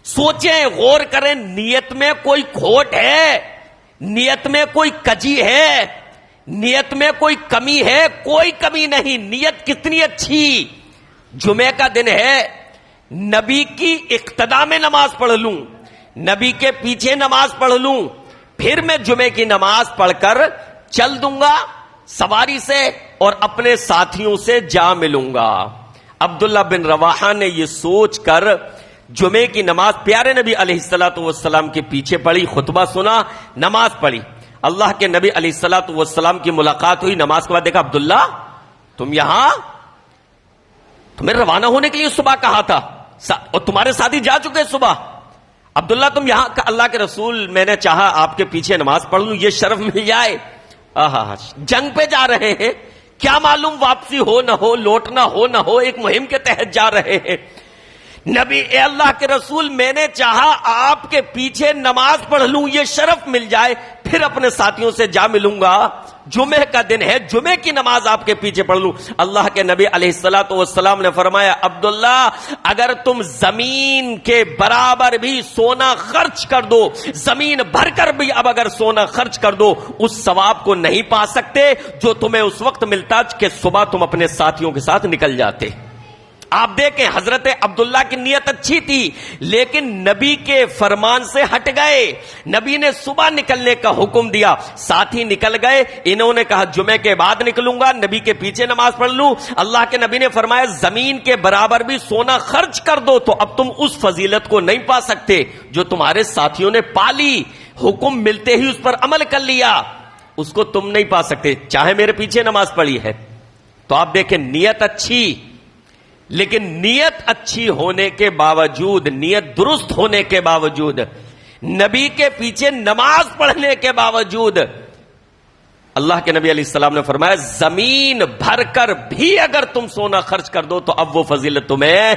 A: سوچیں، غور کریں، نیت میں کوئی کھوٹ ہے؟ نیت میں کوئی کجی ہے؟ نیت میں کوئی کمی ہے؟ کوئی کمی نہیں۔ نیت کتنی اچھی، جمعہ کا دن ہے، نبی کی اقتداء میں نماز پڑھ لوں، نبی کے پیچھے نماز پڑھ لوں، پھر میں جمعے کی نماز پڑھ کر چل دوں گا سواری سے اور اپنے ساتھیوں سے جا ملوں گا۔ عبداللہ بن رواحہ نے یہ سوچ کر جمعے کی نماز پیارے نبی علیہ الصلوۃ والسلام کے پیچھے پڑھی، خطبہ سنا، نماز پڑھی۔ اللہ کے نبی علیہ الصلوۃ والسلام کی ملاقات ہوئی، نماز کے بعد دیکھا، عبداللہ تم یہاں، تمہیں روانہ ہونے کے لیے صبح کہا تھا اور تمہارے ساتھی جا چکے صبح، عبداللہ تم یہاں، اللہ کے رسول میں نے چاہا آپ کے پیچھے نماز پڑھ لوں، یہ شرف مل جائے۔ جنگ پہ جا رہے ہیں، کیا معلوم واپسی ہو نہ ہو، لوٹنا ہو نہ ہو، ایک مہم کے تحت جا رہے ہیں۔ نبی، اے اللہ کے رسول میں نے چاہا آپ کے پیچھے نماز پڑھ لوں، یہ شرف مل جائے، پھر اپنے ساتھیوں سے جا ملوں گا، جمعے کا دن ہے، جمعے کی نماز آپ کے پیچھے پڑھ لوں۔ اللہ کے نبی علیہ الصلوۃ والسلام نے فرمایا، عبداللہ اگر تم زمین کے برابر بھی سونا خرچ کر دو، زمین بھر کر بھی اب اگر سونا خرچ کر دو، اس ثواب کو نہیں پا سکتے جو تمہیں اس وقت ملتا کہ صبح تم اپنے ساتھیوں کے ساتھ نکل جاتے۔ آپ دیکھیں حضرت عبداللہ کی نیت اچھی تھی لیکن نبی کے فرمان سے ہٹ گئے، نبی نے صبح نکلنے کا حکم دیا، ساتھی نکل گئے، انہوں نے کہا جمعے کے بعد نکلوں گا، نبی کے پیچھے نماز پڑھ لوں۔ اللہ کے نبی نے فرمایا زمین کے برابر بھی سونا خرچ کر دو تو اب تم اس فضیلت کو نہیں پا سکتے جو تمہارے ساتھیوں نے پالی، حکم ملتے ہی اس پر عمل کر لیا، اس کو تم نہیں پا سکتے چاہے میرے پیچھے نماز پڑھی ہے۔ تو آپ دیکھیں نیت اچھی، لیکن نیت اچھی ہونے کے باوجود، نیت درست ہونے کے باوجود، نبی کے پیچھے نماز پڑھنے کے باوجود، اللہ کے نبی علیہ السلام نے فرمایا زمین بھر کر بھی اگر تم سونا خرچ کر دو تو اب وہ فضیلت تمہیں،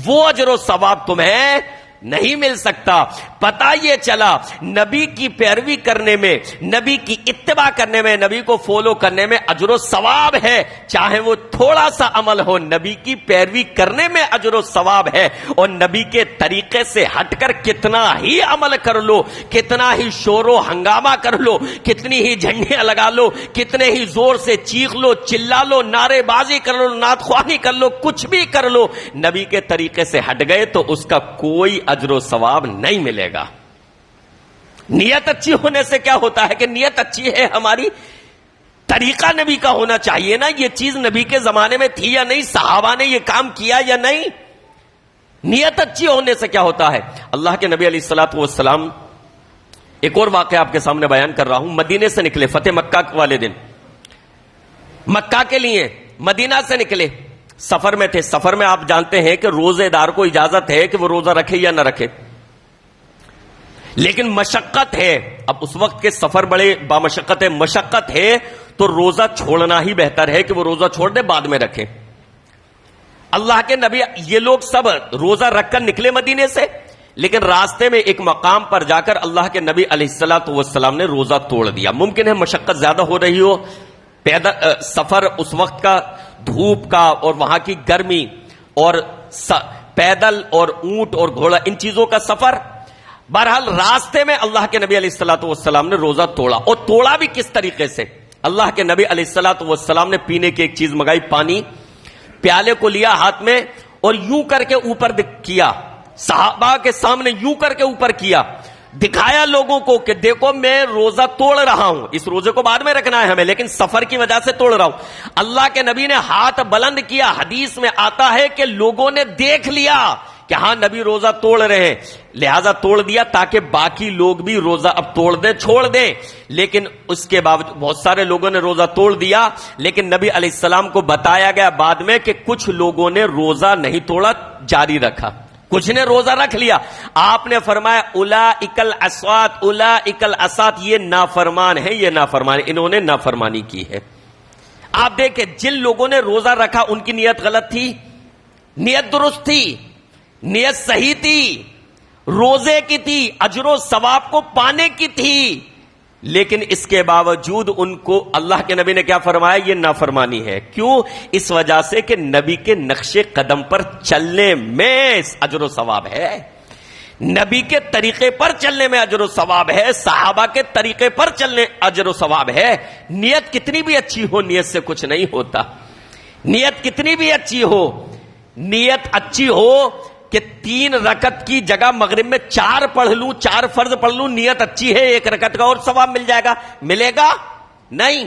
A: وہ اجر و ثواب تمہیں نہیں مل سکتا۔ پتہ یہ چلا نبی کی پیروی کرنے میں، نبی کی اتباع کرنے میں، نبی کو فالو کرنے میں اجر و ثواب ہے، چاہے وہ تھوڑا سا عمل ہو، نبی کی پیروی کرنے میں اجر و ثواب ہے، اور نبی کے طریقے سے ہٹ کر کتنا ہی عمل کر لو، کتنا ہی شور و ہنگامہ کر لو، کتنی ہی جھنڈیاں لگا لو، کتنے ہی زور سے چیخ لو، چلا لو، نعرے بازی کر لو، نعت خوانی کر لو، کچھ بھی کر لو، نبی کے طریقے سے ہٹ گئے تو اس کا کوئی اجر و ثواب نہیں ملے گا۔ نیت اچھی ہونے سے کیا ہوتا ہے کہ نیت اچھی ہے ہماری، طریقہ نبی کا ہونا چاہیے نا، یہ چیز نبی کے زمانے میں تھی یا نہیں، صحابہ نے یہ کام کیا یا نہیں۔ نیت اچھی ہونے سے کیا ہوتا ہے، اللہ کے نبی علیہ الصلوۃ والسلام، ایک اور واقعہ آپ کے سامنے بیان کر رہا ہوں، مدینے سے نکلے فتح مکہ والے دن، مکہ کے لیے مدینہ سے نکلے، سفر میں تھے، سفر میں آپ جانتے ہیں کہ روزے دار کو اجازت ہے کہ وہ روزہ رکھے یا نہ رکھے، لیکن مشقت ہے، اب اس وقت کے سفر بڑے بامشقت ہے، مشقت ہے تو روزہ چھوڑنا ہی بہتر ہے کہ وہ روزہ چھوڑ دے بعد میں رکھے۔ اللہ کے نبی یہ لوگ سب روزہ رکھ کر نکلے مدینے سے، لیکن راستے میں ایک مقام پر جا کر اللہ کے نبی علیہ الصلوۃ والسلام نے روزہ توڑ دیا۔ ممکن ہے مشقت زیادہ ہو رہی ہو، پیدل سفر اس وقت کا، دھوپ کا اور وہاں کی گرمی اور پیدل اور اونٹ اور گھوڑا، ان چیزوں کا سفر، بہرحال راستے میں اللہ کے نبی علیہ الصلوۃ والسلام نے روزہ توڑا، اور توڑا بھی کس طریقے سے، اللہ کے نبی علیہ الصلوۃ والسلام نے پینے کی ایک چیز منگائی، پانی، پیالے کو لیا ہاتھ میں اور یوں کر کے اوپر کیا، صحابہ کے سامنے یوں کر کے اوپر کیا، دکھایا لوگوں کو کہ دیکھو میں روزہ توڑ رہا ہوں، اس روزے کو بعد میں رکھنا ہے ہمیں لیکن سفر کی وجہ سے توڑ رہا ہوں۔ اللہ کے نبی نے ہاتھ بلند کیا، حدیث میں آتا ہے کہ لوگوں نے دیکھ لیا کہ ہاں نبی روزہ توڑ رہے ہیں، لہذا توڑ دیا تاکہ باقی لوگ بھی روزہ اب توڑ دیں، چھوڑ دیں، لیکن اس کے باوجود بہت سارے لوگوں نے روزہ توڑ دیا، لیکن نبی علیہ السلام کو بتایا گیا بعد میں کہ کچھ لوگوں نے روزہ نہیں توڑا، جاری رکھا، کچھ نے روزہ رکھ لیا۔ آپ نے فرمایا اولئک العصاۃ، اولئک العصاۃ، یہ نافرمان ہے، یہ نافرمان، انہوں نے نافرمانی کی ہے۔ آپ دیکھیں جن لوگوں نے روزہ رکھا ان کی نیت غلط تھی، نیت درست تھی، نیت صحیح تھی، روزے کی تھی، اجر و ثواب کو پانے کی تھی، لیکن اس کے باوجود ان کو اللہ کے نبی نے کیا فرمایا، یہ نافرمانی ہے۔ کیوں؟ اس وجہ سے کہ نبی کے نقش قدم پر چلنے میں اجر و ثواب ہے، نبی کے طریقے پر چلنے میں اجر و ثواب ہے، صحابہ کے طریقے پر چلنے اجر و ثواب ہے۔ نیت کتنی بھی اچھی ہو، نیت سے کچھ نہیں ہوتا، نیت کتنی بھی اچھی ہو، نیت اچھی ہو کہ 3 رکعت کی جگہ مغرب میں 4 پڑھ لوں، 4 فرض پڑھ لوں، نیت اچھی ہے 1 رکعت کا اور ثواب مل جائے گا، ملے گا نہیں۔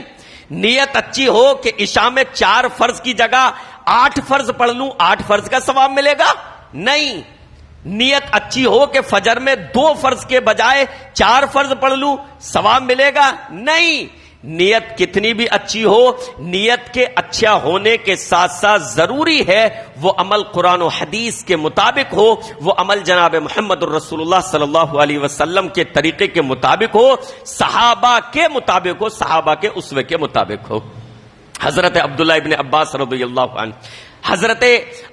A: نیت اچھی ہو کہ عشاء میں 4 فرض کی جگہ 8 فرض پڑھ لوں، 8 فرض کا ثواب ملے گا نہیں۔ نیت اچھی ہو کہ فجر میں 2 فرض کے بجائے 4 فرض پڑھ لوں، ثواب ملے گا نہیں۔ نیت کتنی بھی اچھی ہو، نیت کے اچھا ہونے کے ساتھ ساتھ ضروری ہے وہ عمل قرآن و حدیث کے مطابق ہو، وہ عمل جناب محمد الرسول اللہ صلی اللہ علیہ وسلم کے طریقے کے مطابق ہو، صحابہ کے مطابق ہو، صحابہ کے اسوے کے مطابق ہو۔ حضرت عبداللہ ابن عباس رضی اللہ عنہ، حضرت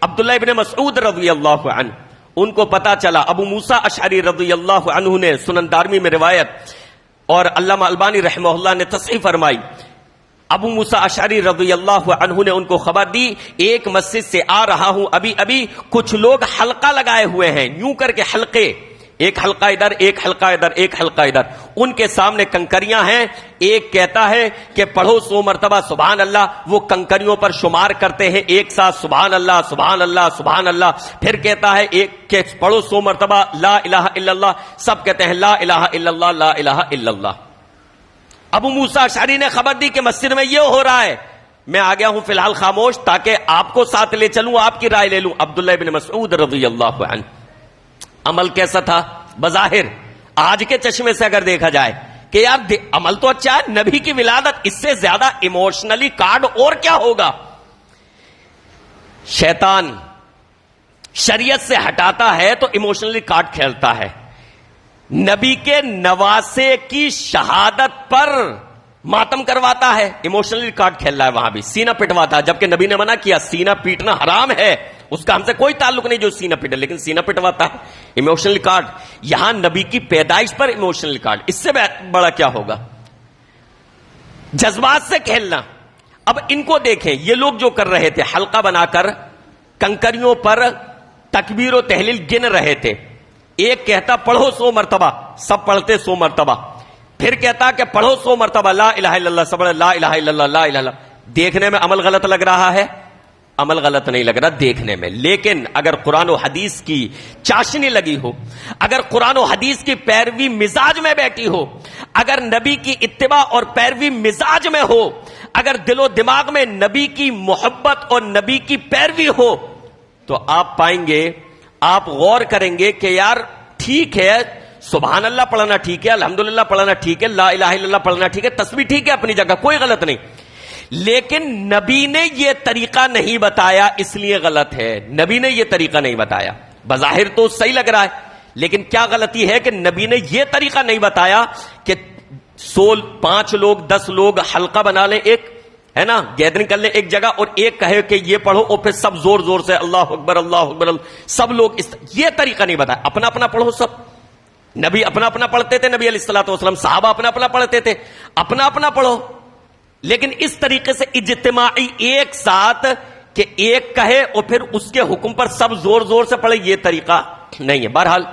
A: عبداللہ ابن مسعود رضی اللہ عنہ، ان کو پتا چلا، ابو موسیٰ اشعری رضی اللہ عنہ نے سنن دارمی میں روایت اور علامہ البانی رحمہ اللہ نے تصحیح فرمائی، ابو موسیٰ اشعری رضی اللہ عنہ نے ان کو خبر دی، ایک مسجد سے آ رہا ہوں ابھی کچھ لوگ حلقہ لگائے ہوئے ہیں، یوں کر کے حلقے، ایک حلقہ ادھر، ایک حلقہ ادھر، ایک حلقہ ادھر، ان کے سامنے کنکریاں ہیں، ایک کہتا ہے کہ پڑھو 100 مرتبہ سبحان اللہ، وہ کنکریوں پر شمار کرتے ہیں ایک ساتھ سبحان اللہ سبحان اللہ سبحان اللہ، پھر کہتا ہے ایک کہ پڑھو 100 مرتبہ لا الہ الا اللہ، سب کہتے ہیں لا الہ الا اللہ لا الہ الا اللہ۔ ابو موسیٰ اشعری نے خبر دی کہ مسجد میں یہ ہو رہا ہے، میں آ گیا ہوں فی الحال خاموش تاکہ آپ کو ساتھ لے چلوں، آپ کی رائے لے لوں۔ عبداللہ ابن مسعود رضی اللہ عنہ، عمل کیسا تھا؟ بظاہر آج کے چشمے سے اگر دیکھا جائے کہ یار عمل تو اچھا ہے، نبی کی ولادت، اس سے زیادہ ایموشنلی کارڈ اور کیا ہوگا؟ شیطان شریعت سے ہٹاتا ہے تو ایموشنلی کارڈ کھیلتا ہے، نبی کے نواسے کی شہادت پر ماتم کرواتا ہے، ایموشنلی کارڈ کھیل رہا ہے، وہاں بھی سینہ پٹواتا ہے، جبکہ نبی نے منع کیا، سینہ پیٹنا حرام ہے، اس کا ہم سے کوئی تعلق نہیں جو سینہ پیٹے، لیکن سینہ پٹواتا ہے، ایموشنل کارڈ۔ یہاں نبی کی پیدائش پر ایموشنل کارڈ، اس سے بڑا کیا ہوگا؟ جذبات سے کھیلنا۔ اب ان کو دیکھیں، یہ لوگ جو کر رہے تھے، حلقہ بنا کر کنکریوں پر تکبیر و تحلیل گن رہے تھے، ایک کہتا پڑھو 100 مرتبہ، سب پڑھتے 100 مرتبہ، پھر کہتا کہ پڑھو 100 مرتبہ لا الہ الا اللہ، سب لا الہ الا اللہ لا الہ الا اللہ۔ دیکھنے میں عمل غلط لگ رہا ہے؟ عمل غلط نہیں لگ رہا دیکھنے میں، لیکن اگر قرآن و حدیث کی چاشنی لگی ہو، اگر قرآن و حدیث کی پیروی مزاج میں بیٹھی ہو، اگر نبی کی اتباع اور پیروی مزاج میں ہو، اگر دل و دماغ میں نبی کی محبت اور نبی کی پیروی ہو، تو آپ پائیں گے، آپ غور کریں گے کہ یار ٹھیک ہے، سبحان اللہ پڑھنا ٹھیک ہے، الحمدللہ پڑھنا ٹھیک ہے، لا الہ الا اللہ پڑھنا ٹھیک ہے، تسبیح ٹھیک ہے اپنی جگہ، کوئی غلط نہیں، لیکن نبی نے یہ طریقہ نہیں بتایا، اس لیے غلط ہے۔ نبی نے یہ طریقہ نہیں بتایا، بظاہر تو صحیح لگ رہا ہے، لیکن کیا غلطی ہے کہ نبی نے یہ طریقہ نہیں بتایا کہ 5 لوگ 10 لوگ حلقہ بنا لیں، ایک ہے نا گیدرنگ کر لیں ایک جگہ، اور ایک کہے کہ یہ پڑھو، اور پھر سب زور زور سے اللہ اکبر اللہ اکبر، سب لوگ یہ طریقہ نہیں بتایا، اپنا اپنا پڑھو سب۔ نبی اپنا اپنا پڑھتے تھے، نبی علیہ الصلوۃ والسلام، صحابہ اپنا اپنا پڑھتے تھے، اپنا اپنا پڑھو، لیکن اس طریقے سے اجتماعی ایک ساتھ کہ ایک کہے اور پھر اس کے حکم پر سب زور زور سے پڑھے، یہ طریقہ نہیں ہے۔ بہرحال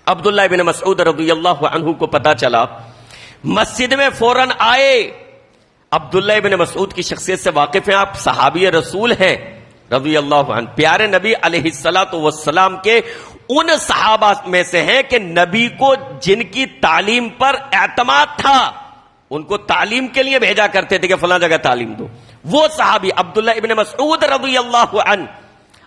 A: عبداللہ ابن مسعود رضی اللہ عنہ کو پتا چلا، مسجد میں فوراً آئے۔ عبداللہ ابن مسعود کی شخصیت سے واقف ہیں آپ، صحابی رسول ہیں رضی اللہ عنہ، پیارے نبی علیہ الصلوۃ والسلام کے ان صحابہ میں سے ہیں کہ نبی کو جن کی تعلیم پر اعتماد تھا، ان کو تعلیم کے لیے بھیجا کرتے تھے کہ فلاں جگہ تعلیم دو، وہ صحابی عبداللہ ابن مسعود رضی اللہ عنہ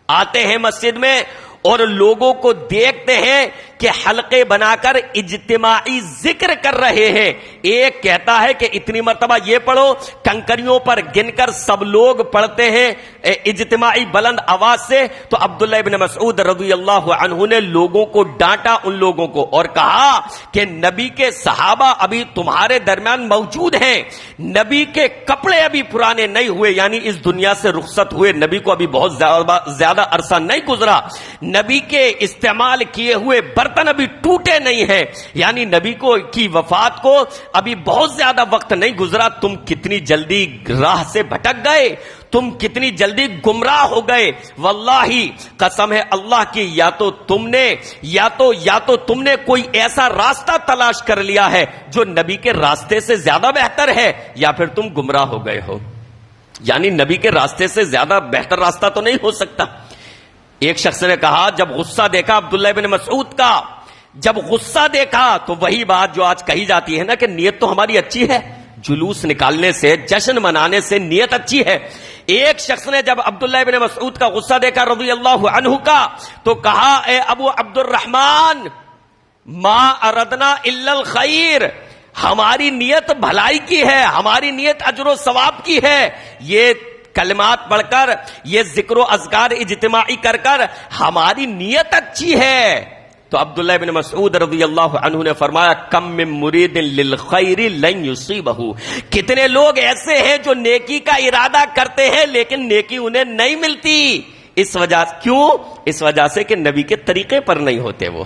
A: آتے ہیں مسجد میں اور لوگوں کو دیکھتے ہیں کہ حلقے بنا کر اجتماعی ذکر کر رہے ہیں، ایک کہتا ہے کہ اتنی مرتبہ یہ پڑھو، کنکریوں پر گن کر سب لوگ پڑھتے ہیں اجتماعی بلند آواز سے۔ تو عبداللہ ابن مسعود رضی اللہ عنہ نے لوگوں کو ڈانٹا، ان لوگوں کو، اور کہا کہ نبی کے صحابہ ابھی تمہارے درمیان موجود ہیں، نبی کے کپڑے ابھی پرانے نہیں ہوئے، یعنی اس دنیا سے رخصت ہوئے نبی کو ابھی بہت زیادہ عرصہ نہیں گزرا، نبی کے استعمال کیے ہوئے برتن ابھی ٹوٹے نہیں ہیں، یعنی نبی کو کی وفات کو ابھی بہت زیادہ وقت نہیں گزرا، تم کتنی جلدی راہ سے بھٹک گئے، تم کتنی جلدی گمراہ ہو گئے، واللہ قسم ہے اللہ کی، یا تو تم نے کوئی ایسا راستہ تلاش کر لیا ہے جو نبی کے راستے سے زیادہ بہتر ہے، یا پھر تم گمراہ ہو گئے ہو، یعنی نبی کے راستے سے زیادہ بہتر راستہ تو نہیں ہو سکتا۔ ایک شخص نے کہا جب غصہ دیکھا عبداللہ بن مسعود کا، جب غصہ دیکھا تو وہی بات جو آج کہی جاتی ہے نا کہ نیت تو ہماری اچھی ہے، جلوس نکالنے سے، جشن منانے سے نیت اچھی ہے۔ ایک شخص نے جب عبداللہ بن مسعود کا غصہ دیکھا رضی اللہ عنہ کا تو کہا اے ابو عبد الرحمن ما اردنا الا الخیر، ہماری نیت بھلائی کی ہے، ہماری نیت اجر و ثواب کی ہے۔ یہ کلمات پڑھ کر، یہ ذکر و اذکار اجتماعی کر کر ہماری نیت اچھی ہے۔ تو عبداللہ بن مسعود رضی اللہ عنہ نے فرمایا کم من مرید للخیر لن یصیبہ، کتنے لوگ ایسے ہیں جو نیکی کا ارادہ کرتے ہیں لیکن نیکی انہیں نہیں ملتی۔ اس وجہ کیوں؟ اس وجہ سے کہ نبی کے طریقے پر نہیں ہوتے، وہ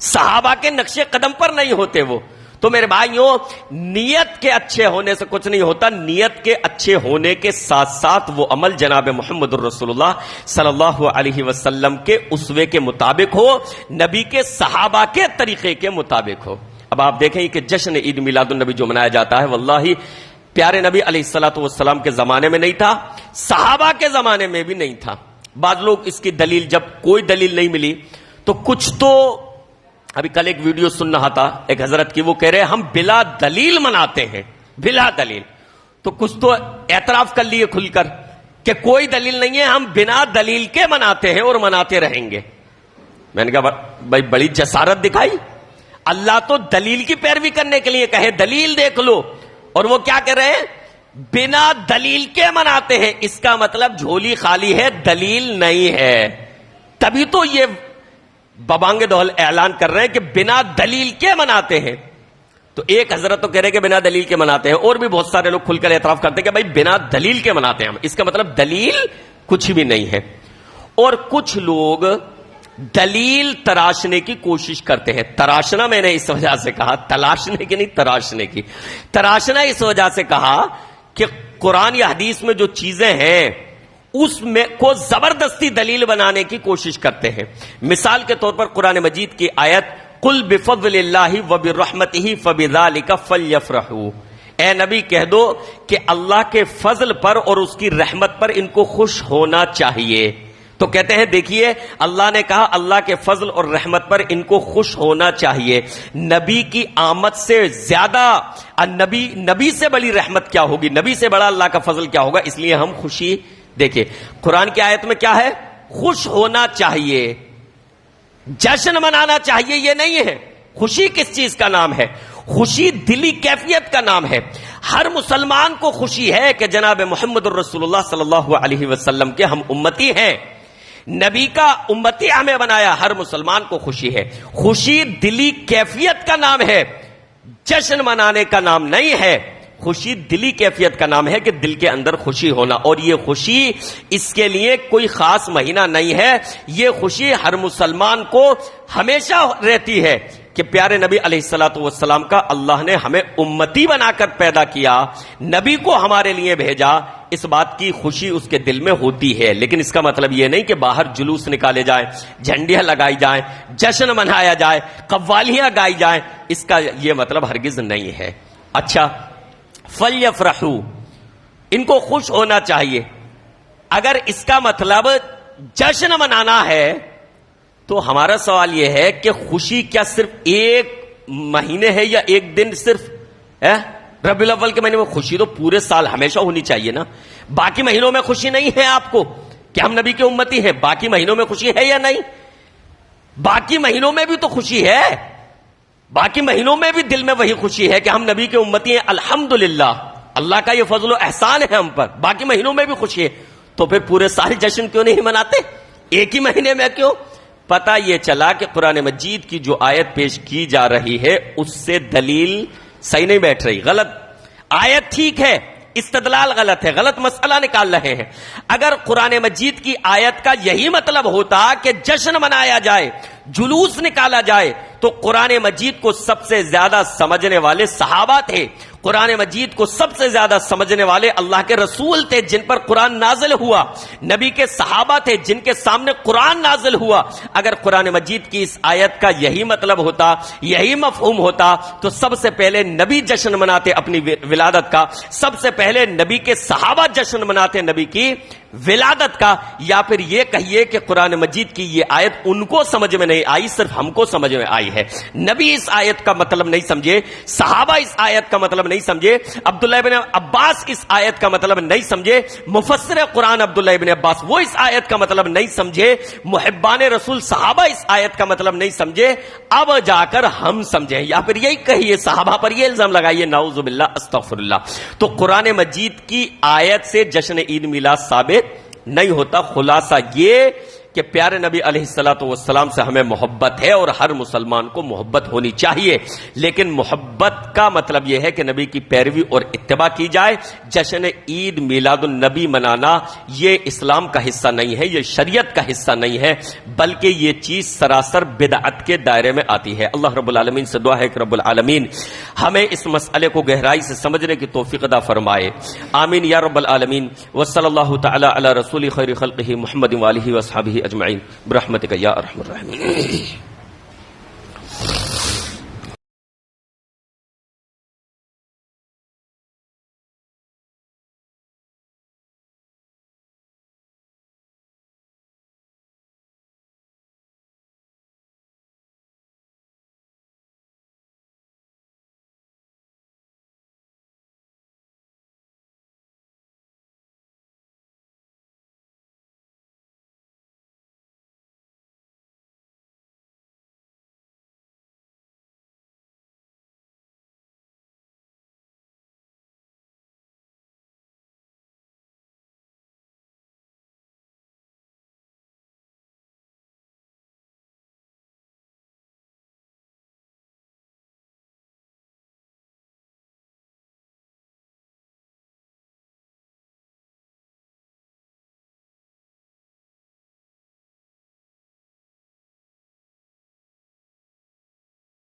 A: صحابہ کے نقش قدم پر نہیں ہوتے وہ۔ تو میرے بھائیوں، نیت کے اچھے ہونے سے کچھ نہیں ہوتا، نیت کے اچھے ہونے کے ساتھ ساتھ وہ عمل جناب محمد الرسول اللہ صلی اللہ علیہ وسلم کے اسوے کے مطابق ہو، نبی کے صحابہ کے طریقے کے مطابق ہو۔ اب آپ دیکھیں کہ جشن عید میلاد النبی جو منایا جاتا ہے، واللہ پیارے نبی علیہ الصلوۃ والسلام کے زمانے میں نہیں تھا، صحابہ کے زمانے میں بھی نہیں تھا۔ بعض لوگ اس کی دلیل، جب کوئی دلیل نہیں ملی تو کچھ تو، ابھی کل ایک ویڈیو سن رہا تھا ایک حضرت کی، وہ کہہ رہے ہم بلا دلیل مناتے ہیں، بلا دلیل۔ تو کچھ تو اعتراف کر لیے کھل کر کہ کوئی دلیل نہیں ہے، ہم بنا دلیل کے مناتے ہیں اور مناتے رہیں گے۔ میں نے کہا بھائی بڑی جسارت دکھائی، اللہ تو دلیل کی پیروی کرنے کے لیے کہے دلیل دیکھ لو، اور وہ کیا کہہ رہے ہیں؟ بنا دلیل کے مناتے ہیں۔ اس کا مطلب جھولی خالی ہے، دلیل نہیں ہے، تبھی تو یہ ببانگ دہل اعلان کر رہے ہیں کہ بنا دلیل کے مناتے ہیں۔ تو ایک حضرت تو کہہ رہے کہ بنا دلیل کے مناتے ہیں، اور بھی بہت سارے لوگ کھل کر اعتراف کرتے ہیں کہ بھائی بنا دلیل کے مناتے ہیں ہم، اس کا مطلب دلیل کچھ بھی نہیں ہے۔ اور کچھ لوگ دلیل تراشنے کی کوشش کرتے ہیں۔ تراشنا میں نے اس وجہ سے کہا، تلاشنے کی نہیں، تراشنے کی۔ تراشنا اس وجہ سے کہا کہ قرآن یا حدیث میں جو چیزیں ہیں اس میں کو زبردستی دلیل بنانے کی کوشش کرتے ہیں۔ مثال کے طور پر قرآن مجید کی آیت قل بفضل اللہ وبرحمتہ فبذلک فلیفرحوا، اے نبی کہہ دو کہ اللہ کے فضل پر اور اس کی رحمت پر ان کو خوش ہونا چاہیے۔ تو کہتے ہیں دیکھیے اللہ نے کہا اللہ کے فضل اور رحمت پر ان کو خوش ہونا چاہیے۔ نبی کی آمد سے زیادہ نبی سے بڑی رحمت کیا ہوگی، نبی سے بڑا اللہ کا فضل کیا ہوگا، اس لیے ہم خوشی۔ دیکھیں قرآن کی آیت میں کیا ہے؟ خوش ہونا چاہیے، جشن منانا چاہیے، یہ نہیں ہے۔ خوشی کس چیز کا نام ہے؟ خوشی دلی کیفیت کا نام ہے۔ ہر مسلمان کو خوشی ہے کہ جناب محمد الرسول اللہ صلی اللہ علیہ وسلم کے ہم امتی ہیں، نبی کا امتی ہمیں بنایا، ہر مسلمان کو خوشی ہے۔ خوشی دلی کیفیت کا نام ہے، جشن منانے کا نام نہیں ہے۔ خوشی دلی کیفیت کا نام ہے کہ دل کے اندر خوشی ہونا، اور یہ خوشی اس کے لیے کوئی خاص مہینہ نہیں ہے، یہ خوشی ہر مسلمان کو ہمیشہ رہتی ہے کہ پیارے نبی علیہ الصلوۃ والسلام کا اللہ نے ہمیں امتی بنا کر پیدا کیا، نبی کو ہمارے لیے بھیجا، اس بات کی خوشی اس کے دل میں ہوتی ہے۔ لیکن اس کا مطلب یہ نہیں کہ باہر جلوس نکالے جائیں، جھنڈیاں لگائی جائیں، جشن منایا جائے، قوالیاں گائی جائیں، اس کا یہ مطلب ہرگز نہیں ہے۔ اچھا فلیفرحوا، ان کو خوش ہونا چاہیے۔ اگر اس کا مطلب جشن منانا ہے تو ہمارا سوال یہ ہے کہ خوشی کیا صرف ایک مہینے ہے یا ایک دن صرف ہے؟ ربیع الاول کے مہینے میں خوشی تو پورے سال ہمیشہ ہونی چاہیے نا۔ باقی مہینوں میں خوشی نہیں ہے آپ کو کہ ہم نبی کے امتی ہیں؟ باقی مہینوں میں خوشی ہے یا نہیں؟ باقی مہینوں میں بھی تو خوشی ہے، باقی مہینوں میں بھی دل میں وہی خوشی ہے کہ ہم نبی کے امتی ہیں، الحمدللہ، اللہ کا یہ فضل و احسان ہے ہم پر۔ باقی مہینوں میں بھی خوشی ہے، تو پھر پورے سال جشن کیوں نہیں مناتے؟ ایک ہی مہینے میں کیوں؟ پتہ یہ چلا کہ قرآن مجید کی جو آیت پیش کی جا رہی ہے اس سے دلیل صحیح نہیں بیٹھ رہی، غلط آیت ٹھیک ہے، استدلال غلط ہے، غلط مسئلہ نکال رہے ہیں۔ اگر قرآن مجید کی آیت کا یہی مطلب ہوتا کہ جشن منایا جائے، جلوس نکالا جائے، تو قرآن مجید کو سب سے زیادہ سمجھنے والے صحابہ تھے، قرآن مجید کو سب سے زیادہ سمجھنے والے اللہ کے رسول تھے جن پر قرآن نازل ہوا، نبی کے صحابہ تھے جن کے سامنے قرآن نازل ہوا۔ اگر قرآن مجید کی اس آیت کا یہی مطلب ہوتا، یہی مفہوم ہوتا، تو سب سے پہلے نبی جشن مناتے اپنی ولادت کا، سب سے پہلے نبی کے صحابہ جشن مناتے نبی کی ولادت کا، یا پھر یہ کہیے کہ قرآن مجید کی یہ آیت ان کو سمجھ میں نہیں آئی، صرف ہم کو سمجھ میں آئی ہے۔ نبی اس آیت کا مطلب نہیں سمجھے، صحابہ اس آیت کا مطلب نہیں سمجھے، عبداللہ ابن عباس اس آیت کا مطلب نہیں سمجھے، مفسر قرآن عبداللہ ابن عباس وہ اس آیت کا مطلب نہیں سمجھے، محبان رسول صحابہ اس آیت کا مطلب نہیں سمجھے، اب جا کر ہم سمجھیں، یا پھر یہی کہیے صحابہ پر یہ الزام لگائیے، نعوذ باللہ استغفر اللہ۔ تو قرآن مجید کی آیت سے جشن عید میلاد ثابت نہیں ہوتا۔ خلاصہ یہ کہ پیارے نبی علیہ الصلوۃ والسلام سے ہمیں محبت ہے اور ہر مسلمان کو محبت ہونی چاہیے، لیکن محبت کا مطلب یہ ہے کہ نبی کی پیروی اور اتباع کی جائے۔ جشن عید میلاد النبی منانا یہ اسلام کا حصہ نہیں ہے، یہ شریعت کا حصہ نہیں ہے، بلکہ یہ چیز سراسر بدعت کے دائرے میں آتی ہے۔ اللہ رب العالمین سے دعا ہے کہ رب العالمین ہمیں اس مسئلے کو گہرائی سے سمجھنے کی توفیق عطا فرمائے، آمین یا رب العالمین۔ وصلی اللہ تعالی علی رسول خیر خلقہ محمد وآلہ وصحبہ اجمعین برحمتک یا ارحم الراحمین۔